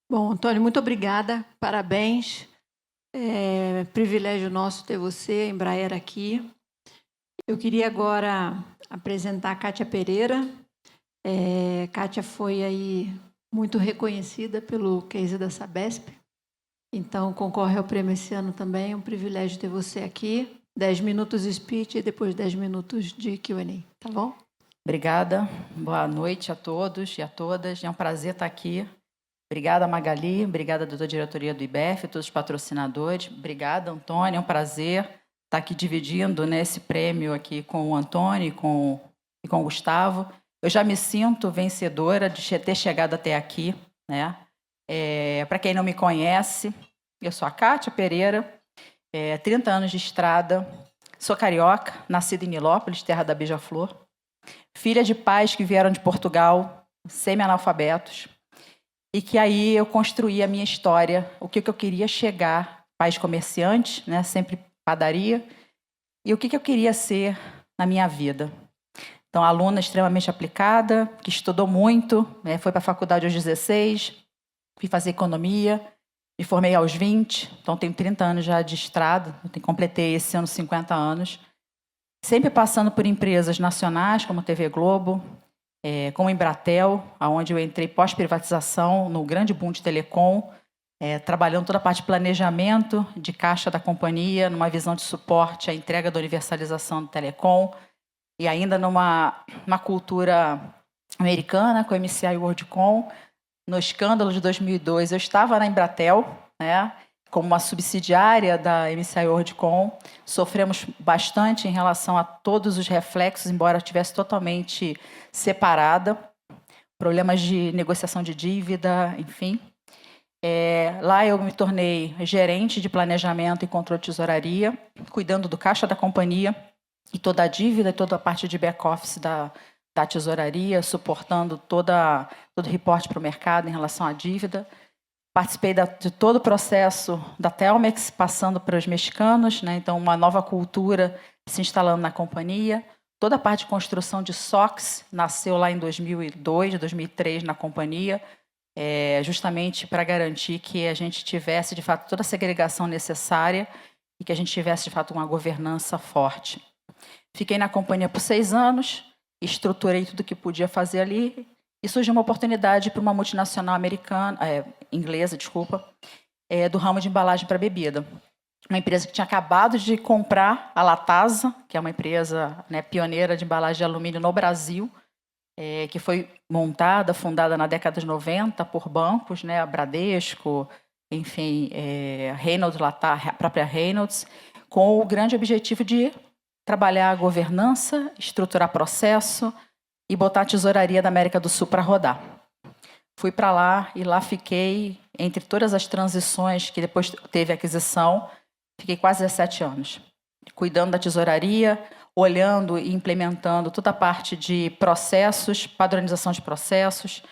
Speaker 1: Bom, Antônio, muito obrigada. Parabéns. É privilégio nosso ter você, Embraer, aqui. Eu queria agora apresentar a Kátia Pereira. Kátia foi aí muito reconhecida pelo case da Sabesp. Então, concorre ao prêmio esse ano também. É um privilégio ter você aqui. 10 minutos de speech e depois 10 minutos de Q&A. Tá bom?
Speaker 7: Obrigada. Boa noite a todos e a todas. É um prazer estar aqui. Obrigada, Magali. Obrigada, doutora diretoria do IBEF, todos os patrocinadores. Obrigada, Antônio. É um prazer estar aqui dividindo, né, esse prêmio aqui com o Antônio e com o Gustavo. Eu já me sinto vencedora de ter chegado até aqui, né? Para quem não me conhece, eu sou a Kátia Pereira, 30 anos de estrada, sou carioca, nascida em Nilópolis, terra da beija-flor, filha de pais que vieram de Portugal, semi-analfabetos, e que aí eu construí a minha história, o que eu queria chegar, pais comerciantes, né, sempre padaria, e o que eu queria ser na minha vida. Então, aluna extremamente aplicada, que estudou muito, né, foi para a faculdade aos 16, fui fazer economia, me formei aos 20, então tenho 30 anos já de estrada, completei esse ano 50 anos, sempre passando por empresas nacionais, como a TV Globo, como a Embratel, onde eu entrei pós-privatização, no grande boom de telecom, trabalhando toda a parte de planejamento de caixa da companhia, numa visão de suporte à entrega da universalização do telecom, e ainda numa cultura americana, com a MCI WorldCom. No escândalo de 2002, eu estava na Embratel, né, como uma subsidiária da MCI WorldCom. Sofremos bastante em relação a todos os reflexos, embora eu estivesse totalmente separada. Problemas de negociação de dívida, enfim. Lá eu me tornei gerente de planejamento e controle de tesouraria, cuidando do caixa da companhia e toda a dívida e toda a parte de back-office da tesouraria, suportando todo o reporte para o mercado em relação à dívida. Participei de todo o processo da Telmex, passando para os mexicanos, né? Então, uma nova cultura se instalando na companhia. Toda a parte de construção de SOX nasceu lá em 2002, 2003 na companhia, justamente para garantir que a gente tivesse, de fato, toda a segregação necessária e que a gente tivesse, de fato, uma governança forte. Fiquei na companhia por 6 anos, estruturei tudo que podia fazer ali e surgiu uma oportunidade para uma multinacional inglesa, do ramo de embalagem para bebida. Uma empresa que tinha acabado de comprar a Latasa, que é uma empresa, né, pioneira de embalagem de alumínio no Brasil, que foi fundada na década de 90 por bancos, né, a Bradesco, enfim, Reynolds, a própria Reynolds, com o grande objetivo de trabalhar a governança, estruturar processo e botar a tesouraria da América do Sul para rodar. Fui para lá e lá fiquei, entre todas as transições que depois teve a aquisição, fiquei quase 17 anos, cuidando da tesouraria, olhando e implementando toda a parte de processos, padronização de processos.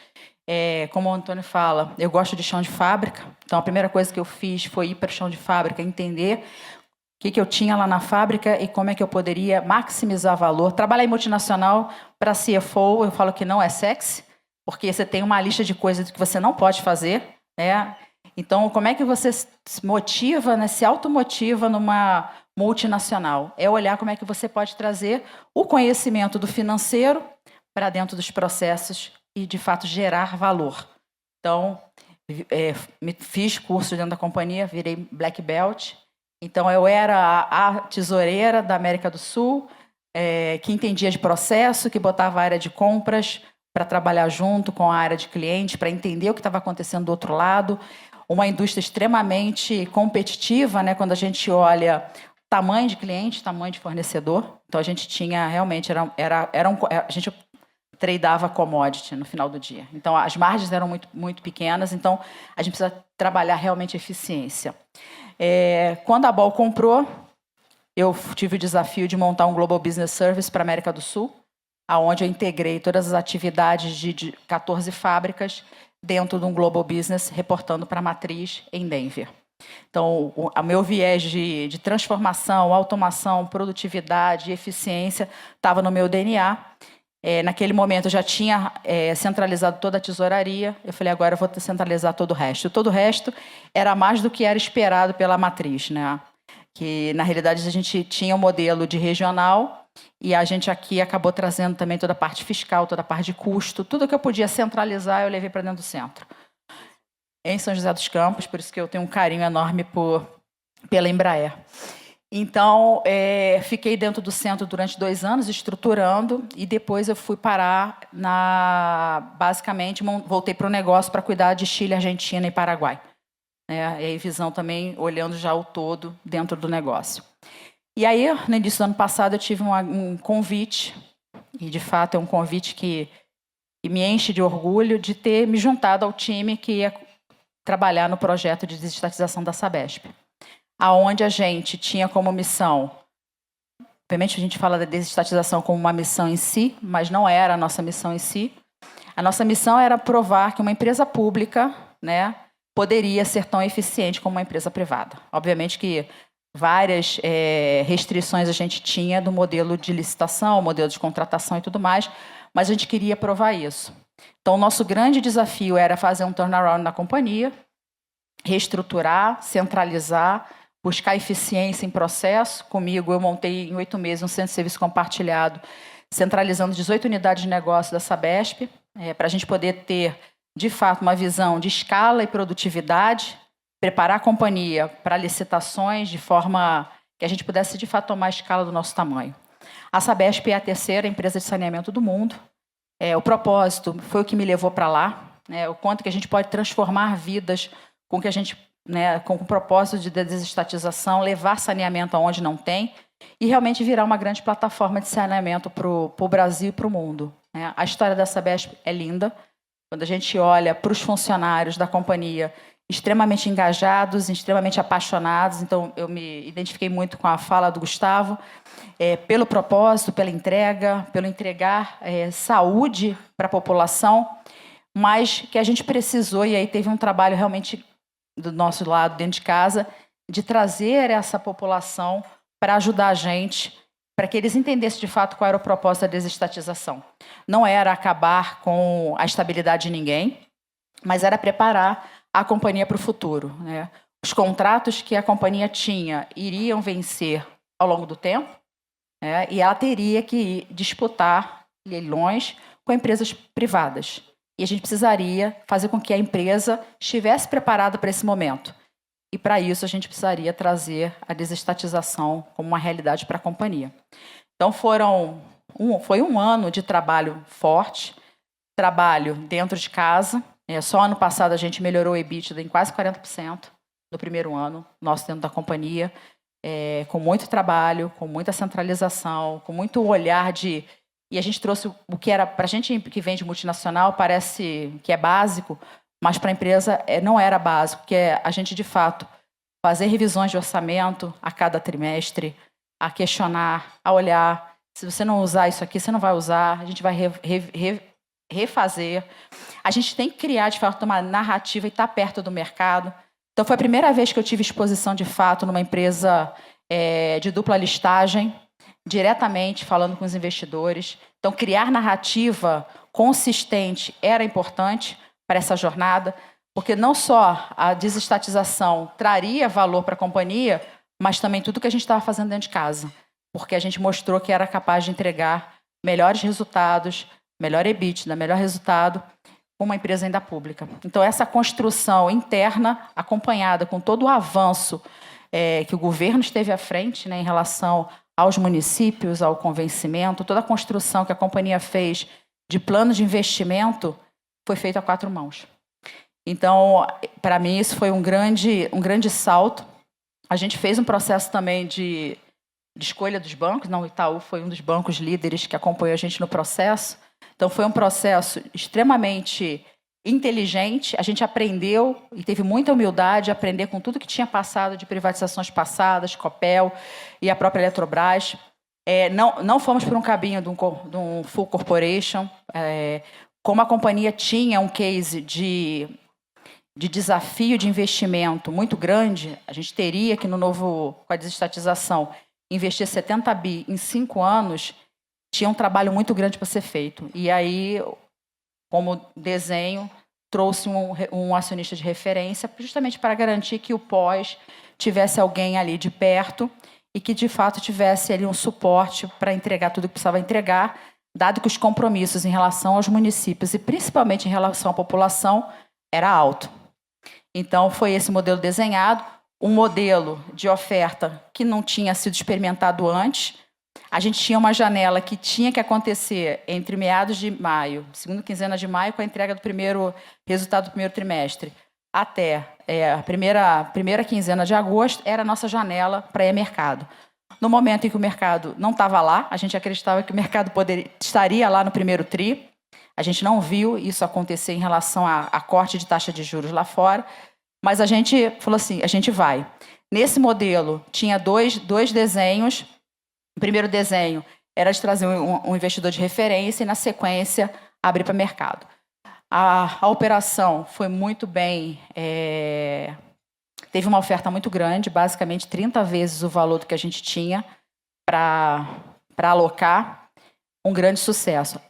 Speaker 7: Como o Antônio fala, eu gosto de chão de fábrica, então a primeira coisa que eu fiz foi ir para o chão de fábrica, entender o que eu tinha lá na fábrica e como é que eu poderia maximizar valor. Trabalhar em multinacional para CFO, eu falo que não é sexy, porque você tem uma lista de coisas que você não pode fazer, né? Então, como é que você se motiva, né, se automotiva numa multinacional? É olhar como é que você pode trazer o conhecimento do financeiro para dentro dos processos e, de fato, gerar valor. Então, fiz curso dentro da companhia, virei Black Belt. Então, eu era a tesoureira da América do Sul, que entendia de processo, que botava a área de compras para trabalhar junto com a área de cliente, para entender o que estava acontecendo do outro lado. Uma indústria extremamente competitiva, né, quando a gente olha tamanho de cliente, tamanho de fornecedor. Então, a gente tinha realmente... a gente tradeava commodity no final do dia. Então, as margens eram muito, muito pequenas, então a gente precisa trabalhar realmente eficiência. Quando a Ball comprou, eu tive o desafio de montar um Global Business Service para a América do Sul, onde eu integrei todas as atividades de 14 fábricas dentro de um Global Business, reportando para a matriz em Denver. Então, o meu viés de transformação, automação, produtividade e eficiência estava no meu DNA. Naquele momento, eu já tinha centralizado toda a tesouraria. Eu falei, agora eu vou centralizar todo o resto. Todo o resto era mais do que era esperado pela matriz, né? Que, na realidade, a gente tinha um modelo de regional e a gente aqui acabou trazendo também toda a parte fiscal, toda a parte de custo. Tudo que eu podia centralizar, eu levei para dentro do centro. Em São José dos Campos, por isso que eu tenho um carinho enorme pela Embraer. Então, fiquei dentro do centro durante 2 anos, estruturando, e depois eu fui parar basicamente, voltei para o negócio para cuidar de Chile, Argentina e Paraguai. E aí, visão também, olhando já o todo dentro do negócio. E aí, no início do ano passado, eu tive um convite, e de fato é um convite que me enche de orgulho de ter me juntado ao time que ia trabalhar no projeto de desestatização da Sabesp, aonde a gente tinha como missão, obviamente a gente fala da desestatização como uma missão em si, mas não era a nossa missão em si. A nossa missão era provar que uma empresa pública, né, poderia ser tão eficiente como uma empresa privada. Obviamente que várias restrições a gente tinha do modelo de licitação, modelo de contratação e tudo mais, mas a gente queria provar isso. Então, o nosso grande desafio era fazer um turnaround na companhia, reestruturar, centralizar, buscar eficiência em processo. Comigo, eu montei em 8 meses um centro de serviço compartilhado, centralizando 18 unidades de negócio da Sabesp, para a gente poder ter, de fato, uma visão de escala e produtividade, preparar a companhia para licitações de forma que a gente pudesse, de fato, tomar a escala do nosso tamanho. A Sabesp é a 3ª empresa de saneamento do mundo. O propósito foi o que me levou para lá, o quanto que a gente pode transformar vidas com que a gente, com o propósito de desestatização, levar saneamento aonde não tem e realmente virar uma grande plataforma de saneamento para o Brasil e para o mundo. A história da Sabesp é linda. Quando a gente olha para os funcionários da companhia, extremamente engajados, extremamente apaixonados. Então, eu me identifiquei muito com a fala do Gustavo, pelo propósito, pela entrega, pelo entregar saúde para a população, mas que a gente precisou, e aí teve um trabalho realmente do nosso lado, dentro de casa, de trazer essa população para ajudar a gente, para que eles entendessem de fato qual era o propósito da desestatização. Não era acabar com a estabilidade de ninguém, mas era preparar a companhia para o futuro. Os contratos que a companhia tinha iriam vencer ao longo do tempo, e ela teria que disputar leilões com empresas privadas. E a gente precisaria fazer com que a empresa estivesse preparada para esse momento. E, para isso, a gente precisaria trazer a desestatização como uma realidade para a companhia. Então, foi um ano de trabalho forte, trabalho dentro de casa. Só ano passado a gente melhorou o EBITDA em quase 40% no primeiro ano, nosso dentro da companhia, com muito trabalho, com muita centralização, com muito olhar de... E a gente trouxe o que era, para a gente que vem de multinacional, parece que é básico, mas para a empresa não era básico, que é a gente, de fato, fazer revisões de orçamento a cada trimestre, a questionar, a olhar. Se você não usar isso aqui, você não vai usar, a gente vai refazer. A gente tem que criar, de fato, uma narrativa e estar perto do mercado. Então, foi a primeira vez que eu tive exposição, de fato, numa empresa de dupla listagem, diretamente falando com os investidores. Então, criar narrativa consistente era importante para essa jornada, porque não só a desestatização traria valor para a companhia, mas também tudo que a gente estava fazendo dentro de casa, porque a gente mostrou que era capaz de entregar melhores resultados, melhor EBITDA, melhor resultado, com uma empresa ainda pública. Então, essa construção interna, acompanhada com todo o avanço que o governo esteve à frente, né, em relação aos municípios, ao convencimento, toda a construção que a companhia fez de plano de investimento foi feita a 4 mãos. Então, para mim, isso foi um grande salto. A gente fez um processo também de escolha dos bancos. Não, o Itaú foi um dos bancos líderes que acompanhou a gente no processo. Então, foi um processo extremamente inteligente. A gente aprendeu e teve muita humildade de aprender com tudo que tinha passado de privatizações passadas, Copel e a própria Eletrobras. Não fomos por um caminho de um full corporation. Como a companhia tinha um case de desafio de investimento muito grande, a gente teria que, com a desestatização, investir 70 bi em 5 anos, tinha um trabalho muito grande para ser feito. E aí, como desenho, trouxe um acionista de referência, justamente para garantir que o pós tivesse alguém ali de perto e que, de fato, tivesse ali um suporte para entregar tudo que precisava entregar, dado que os compromissos em relação aos municípios e principalmente em relação à população era alto. Então, foi esse modelo desenhado, um modelo de oferta que não tinha sido experimentado antes. A gente tinha uma janela que tinha que acontecer entre meados de maio, segunda quinzena de maio, com a entrega do resultado do primeiro trimestre, até a primeira quinzena de agosto, era a nossa janela para ir ao mercado. No momento em que o mercado não estava lá, a gente acreditava que o mercado estaria lá no primeiro tri. A gente não viu isso acontecer em relação a corte de taxa de juros lá fora, mas a gente falou assim, a gente vai. Nesse modelo, tinha dois desenhos. O primeiro desenho era de trazer um investidor de referência e, na sequência, abrir para mercado. A operação foi muito bem... teve uma oferta muito grande, basicamente 30 vezes o valor do que a gente tinha para alocar, um grande sucesso.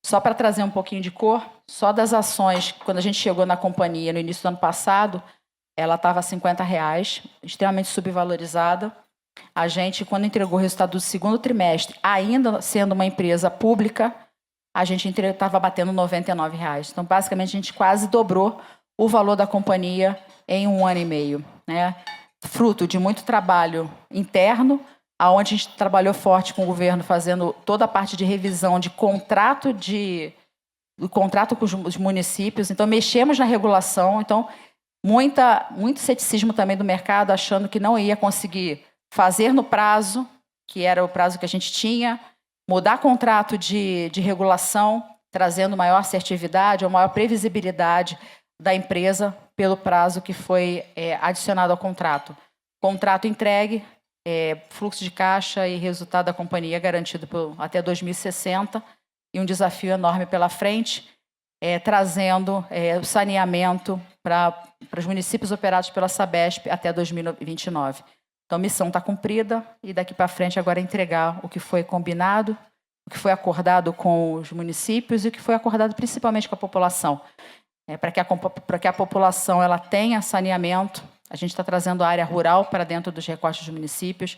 Speaker 7: Só para trazer um pouquinho de cor, só das ações, quando a gente chegou na companhia no início do ano passado, ela estava a R$50, extremamente subvalorizada. A gente, quando entregou o resultado do segundo trimestre, ainda sendo uma empresa pública, a gente estava batendo R$99. Então, basicamente, a gente quase dobrou o valor da companhia em 1 ano e meio, né? Fruto de muito trabalho interno, onde a gente trabalhou forte com o governo, fazendo toda a parte de revisão de contrato com os municípios. Então, mexemos na regulação. Então, muito ceticismo também do mercado, achando que não ia conseguir fazer no prazo, que era o prazo que a gente tinha, mudar contrato de regulação, trazendo maior assertividade ou maior previsibilidade da empresa pelo prazo que foi adicionado ao contrato. Contrato entregue, fluxo de caixa e resultado da companhia garantido até 2060, e um desafio enorme pela frente, trazendo o saneamento para os municípios operados pela Sabesp até 2029. Então, a missão está cumprida e daqui para frente agora é entregar o que foi combinado, o que foi acordado com os municípios e o que foi acordado principalmente com a população. Para que a população ela tenha saneamento, a gente está trazendo a área rural para dentro dos recortes dos municípios,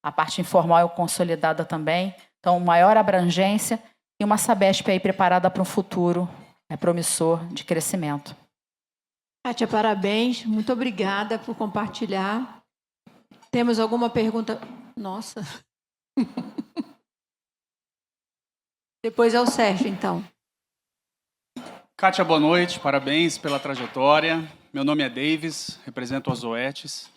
Speaker 7: a parte informal e consolidada também. Então, maior abrangência e uma Sabesp aí preparada para um futuro promissor de crescimento.
Speaker 1: Kátia, parabéns. Muito obrigada por compartilhar. Temos alguma pergunta? Nossa. Depois é o Sérgio, então.
Speaker 8: Kátia, boa noite. Parabéns pela trajetória. Meu nome é Davis, represento as Oetes.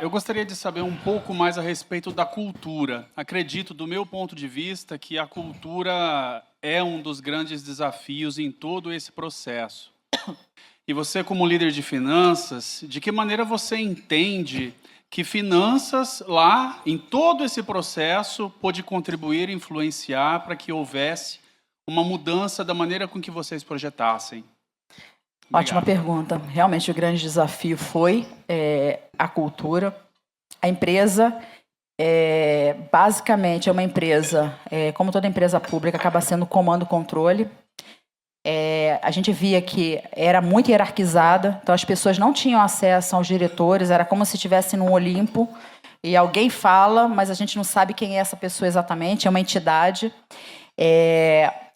Speaker 8: Eu gostaria de saber um pouco mais a respeito da cultura. Acredito, do meu ponto de vista, que a cultura é um dos grandes desafios em todo esse processo. E você, como líder de finanças, de que maneira você entende que finanças, lá, em todo esse processo, pôde contribuir e influenciar para que houvesse uma mudança da maneira com que vocês projetassem?
Speaker 7: Ótima pergunta. Realmente, o grande desafio foi a cultura. A empresa, basicamente, é uma empresa, como toda empresa pública, acaba sendo comando-controle. A gente via que era muito hierarquizada, então as pessoas não tinham acesso aos diretores, era como se estivesse num Olimpo, e alguém fala, mas a gente não sabe quem é essa pessoa exatamente, é uma entidade.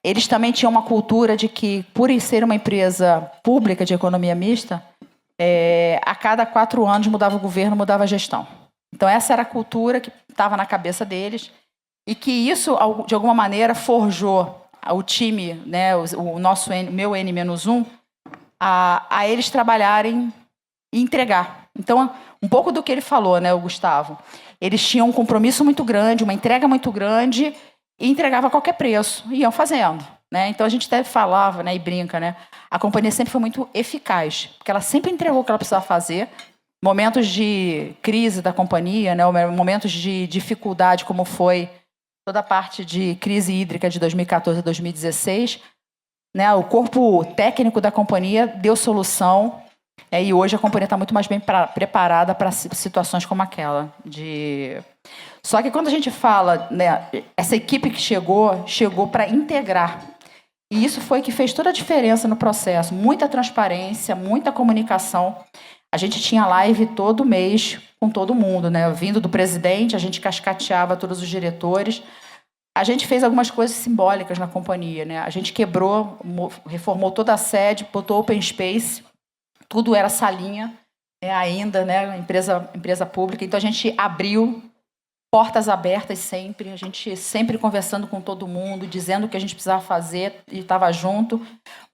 Speaker 7: Eles também tinham uma cultura de que, por ser uma empresa pública de economia mista, a cada 4 anos mudava o governo, mudava a gestão. Então, essa era a cultura que estava na cabeça deles, e que isso, de alguma maneira, forjou o time, né, meu N-1, a eles trabalharem e entregar. Então, um pouco do que ele falou, né, o Gustavo. Eles tinham um compromisso muito grande, uma entrega muito grande, e entregava a qualquer preço, e iam fazendo. Né? Então, a gente até falava, né, e brinca, né, a companhia sempre foi muito eficaz, porque ela sempre entregou o que ela precisava fazer. Momentos de crise da companhia, né, momentos de dificuldade, como foi toda a parte de crise hídrica de 2014 a 2016, né, o corpo técnico da companhia deu solução, e hoje a companhia está muito mais bem preparada para situações como aquela. Só que quando a gente fala, né, essa equipe que chegou para integrar. E isso foi que fez toda a diferença no processo. Muita transparência, muita comunicação. A gente tinha live todo mês com todo mundo, né? Vindo do presidente, a gente cascateava todos os diretores. A gente fez algumas coisas simbólicas na companhia, né? A gente quebrou, reformou toda a sede, botou open space, tudo era salinha, ainda, né? Empresa pública. Então a gente abriu portas abertas sempre, a gente sempre conversando com todo mundo, dizendo o que a gente precisava fazer e estava junto,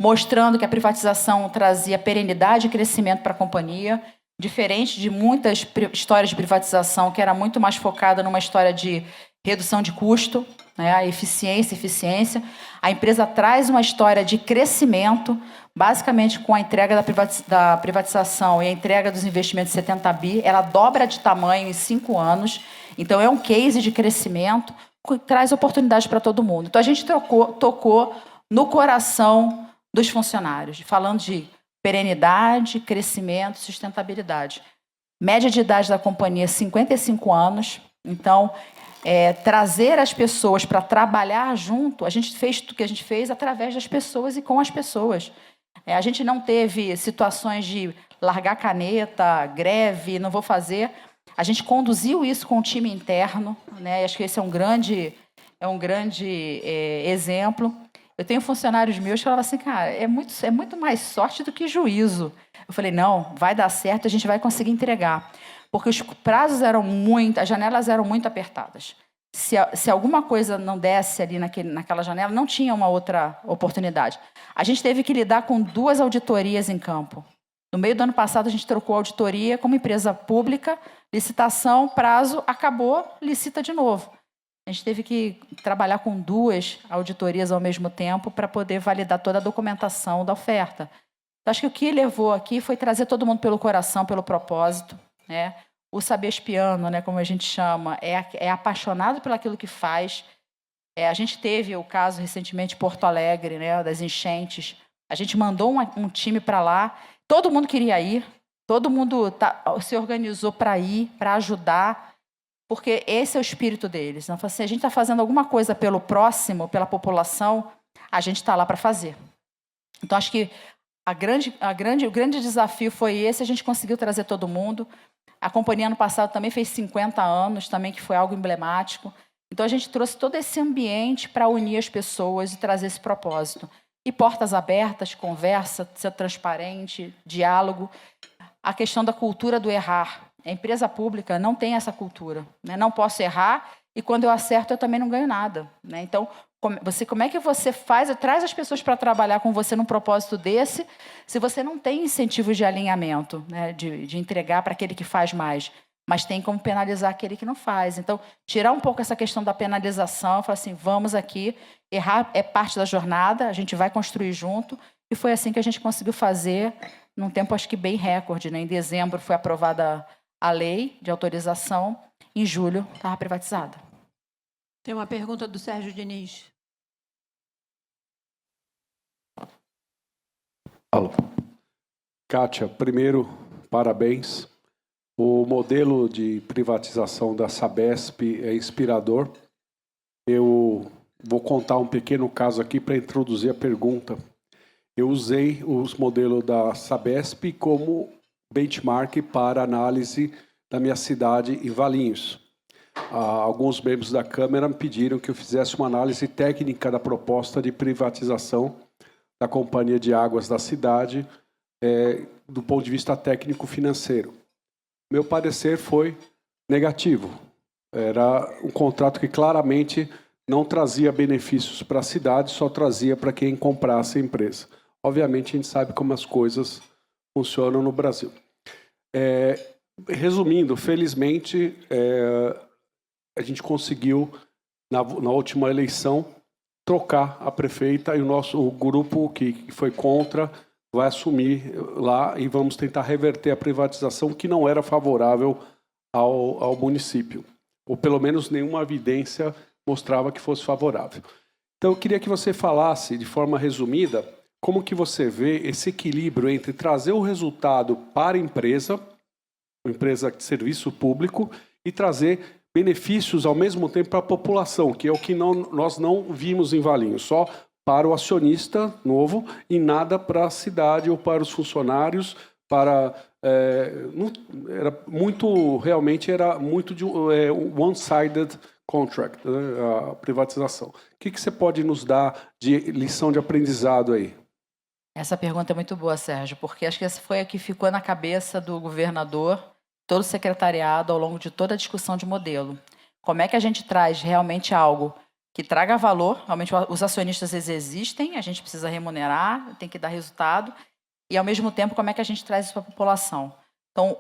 Speaker 7: mostrando que a privatização trazia perenidade e crescimento para a companhia, diferente de muitas histórias de privatização, que era muito mais focada numa história de redução de custo, né, eficiência. A empresa traz uma história de crescimento, basicamente com a entrega da privatização e a entrega dos investimentos de 70 bi, ela dobra de tamanho em 5 anos. Então, é um case de crescimento que traz oportunidade para todo mundo. Então, a gente tocou no coração dos funcionários, falando de perenidade, crescimento, sustentabilidade. Média de idade da companhia, 55 anos. Então, trazer as pessoas para trabalhar junto, a gente fez o que a gente fez através das pessoas e com as pessoas. A gente não teve situações de largar caneta, greve, não vou fazer. A gente conduziu isso com o time interno, né? Acho que esse é um grande exemplo. Eu tenho funcionários meus que falavam assim, cara, é muito mais sorte do que juízo. Eu falei, não, vai dar certo, a gente vai conseguir entregar. Porque os prazos as janelas eram muito apertadas. Se alguma coisa não desse ali naquela janela, não tinha uma outra oportunidade. A gente teve que lidar com 2 auditorias em campo. No meio do ano passado, a gente trocou a auditoria como empresa pública, licitação, prazo, acabou, licita de novo. A gente teve que trabalhar com 2 auditorias ao mesmo tempo para poder validar toda a documentação da oferta. Então, acho que o que levou aqui foi trazer todo mundo pelo coração, pelo propósito, né? O sabespiano, né, como a gente chama, é apaixonado por aquilo que faz. A gente teve o caso recentemente em Porto Alegre, né, das enchentes. A gente mandou um time para lá. Todo mundo queria ir, todo mundo se organizou para ir, para ajudar, porque esse é o espírito deles. Então, assim, a gente está fazendo alguma coisa pelo próximo, pela população, a gente está lá para fazer. Então, acho que o grande desafio foi esse, a gente conseguiu trazer todo mundo. A companhia, ano passado, também fez 50 anos, também, que foi algo emblemático. Então, a gente trouxe todo esse ambiente para unir as pessoas e trazer esse propósito. E portas abertas, conversa, ser transparente, diálogo. A questão da cultura do errar. A empresa pública não tem essa cultura, né? Não posso errar e quando eu acerto eu também não ganho nada, né? Então, como é que você traz as pessoas para trabalhar com você num propósito desse, se você não tem incentivos de alinhamento, né? De entregar para aquele que faz mais, mas tem como penalizar aquele que não faz. Então, tirar um pouco essa questão da penalização, falar assim, vamos aqui, errar é parte da jornada, a gente vai construir junto, e foi assim que a gente conseguiu fazer, num tempo acho que bem recorde, né? Em dezembro foi aprovada a lei de autorização, em julho estava privatizada.
Speaker 1: Tem uma pergunta do Sérgio Diniz.
Speaker 9: Alô. Kátia, primeiro, parabéns. O modelo de privatização da Sabesp é inspirador. Eu vou contar um pequeno caso aqui para introduzir a pergunta. eu usei os modelos da Sabesp como benchmark para análise da minha cidade em Valinhos. Alguns membros da Câmara me pediram que eu fizesse uma análise técnica da proposta de privatização da Companhia de Águas da cidade, do ponto de vista técnico-financeiro. Meu parecer foi negativo. Era um contrato que claramente não trazia benefícios para a cidade, só trazia para quem comprasse a empresa. Obviamente, a gente sabe como as coisas funcionam no Brasil. Resumindo, felizmente, a gente conseguiu, na última eleição, trocar a prefeita e o grupo que foi contra vai assumir lá e vamos tentar reverter a privatização que não era favorável ao município. Ou pelo menos nenhuma evidência mostrava que fosse favorável. Então eu queria que você falasse, de forma resumida, como que você vê esse equilíbrio entre trazer o resultado para a empresa, uma empresa de serviço público, e trazer benefícios ao mesmo tempo para a população, que é o que nós não vimos em Valinhos, só para o acionista novo e nada para a cidade ou para os funcionários, realmente era muito de one-sided contract, né, a privatização. O que você pode nos dar de lição de aprendizado aí?
Speaker 7: Essa pergunta é muito boa, Sérgio, porque acho que essa foi a que ficou na cabeça do governador, todo o secretariado, ao longo de toda a discussão de modelo. Como é que a gente traz realmente algo que traga valor? Realmente os acionistas existem, a gente precisa remunerar, tem que dar resultado, e ao mesmo tempo como é que a gente traz isso para a população? Então,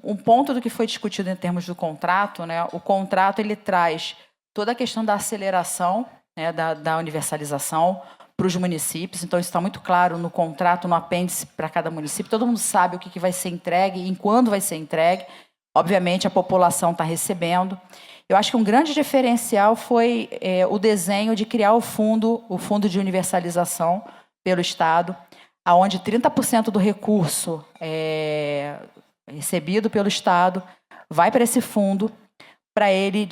Speaker 7: um ponto do que foi discutido em termos do contrato, né, o contrato ele traz toda a questão da aceleração, né, da universalização para os municípios, então isso está muito claro no contrato, no apêndice para cada município, todo mundo sabe o que vai ser entregue e em quando vai ser entregue, obviamente a população está recebendo. Eu acho que um grande diferencial foi o desenho de criar o fundo de universalização pelo Estado, onde 30% do recurso recebido pelo Estado vai para esse fundo, para ele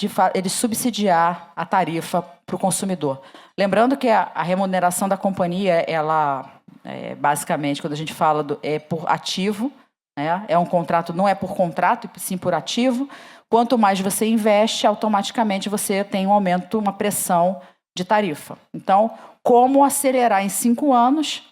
Speaker 7: subsidiar a tarifa para o consumidor. Lembrando que a remuneração da companhia, ela, basicamente, quando a gente fala, é por ativo, né? É um contrato, não é por contrato, sim por ativo. Quanto mais você investe, automaticamente você tem um aumento, uma pressão de tarifa. Então, como acelerar em 5 anos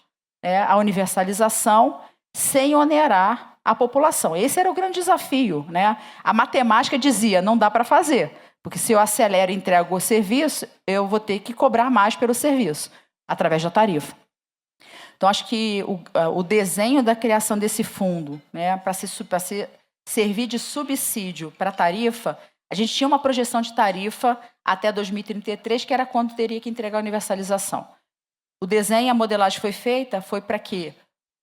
Speaker 7: a universalização sem onerar a população? Esse era o grande desafio, né? A matemática dizia, não dá para fazer, porque se eu acelero e entrego o serviço, eu vou ter que cobrar mais pelo serviço, através da tarifa. Então, acho que o desenho da criação desse fundo, né, para servir de subsídio para a tarifa, a gente tinha uma projeção de tarifa até 2033, que era quando teria que entregar a universalização. O desenho, a modelagem foi feita, foi para que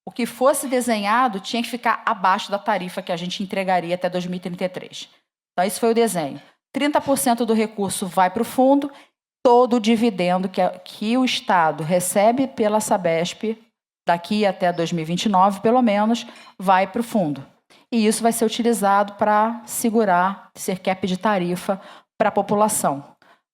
Speaker 7: o que fosse desenhado tinha que ficar abaixo da tarifa que a gente entregaria até 2033. Então, esse foi o desenho. 30% do recurso vai para o fundo, todo o dividendo que o Estado recebe pela Sabesp, daqui até 2029, pelo menos, vai para o fundo. E isso vai ser utilizado para segurar, ser cap de tarifa para a população.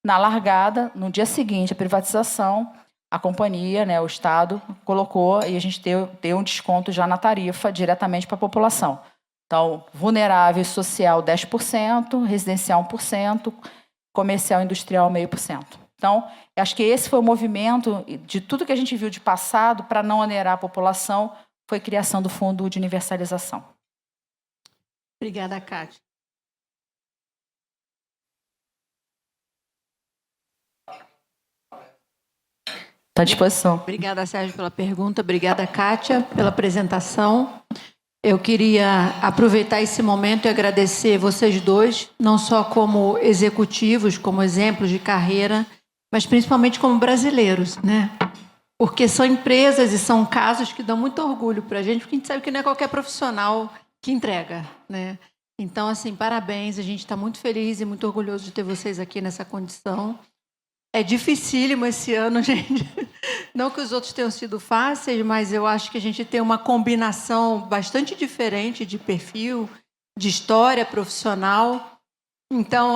Speaker 7: Na largada, no dia seguinte, a privatização, a companhia, né, o Estado, colocou e a gente deu um desconto já na tarifa diretamente para a população. Então, vulnerável e social 10%, residencial 1%, comercial e industrial 0,5%. Então, acho que esse foi o movimento de tudo que a gente viu de passado para não onerar a população, foi a criação do Fundo de Universalização.
Speaker 1: Obrigada, Kátia.
Speaker 7: Está à disposição.
Speaker 1: Obrigada, Sérgio, pela pergunta. Obrigada, Kátia, pela apresentação. Eu queria aproveitar esse momento e agradecer vocês dois, não só como executivos, como exemplos de carreira, mas principalmente como brasileiros, né? Porque são empresas e são casos que dão muito orgulho para a gente, porque a gente sabe que não é qualquer profissional que entrega, né? Então, assim, parabéns, a gente está muito feliz e muito orgulhoso de ter vocês aqui nessa condição. É dificílimo esse ano, gente. Não que os outros tenham sido fáceis, mas eu acho que a gente tem uma combinação bastante diferente de perfil, de história profissional. Então,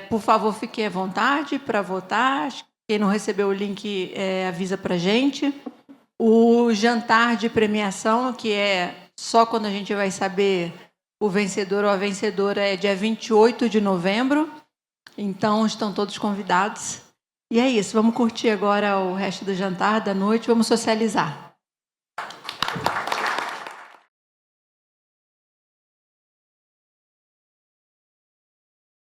Speaker 1: por favor, fiquem à vontade para votar. Quem não recebeu o link, avisa para a gente. O jantar de premiação, que é só quando a gente vai saber o vencedor ou a vencedora, é dia 28 de novembro. Então, estão todos convidados. E é isso, vamos curtir agora o resto do jantar, da noite, vamos socializar.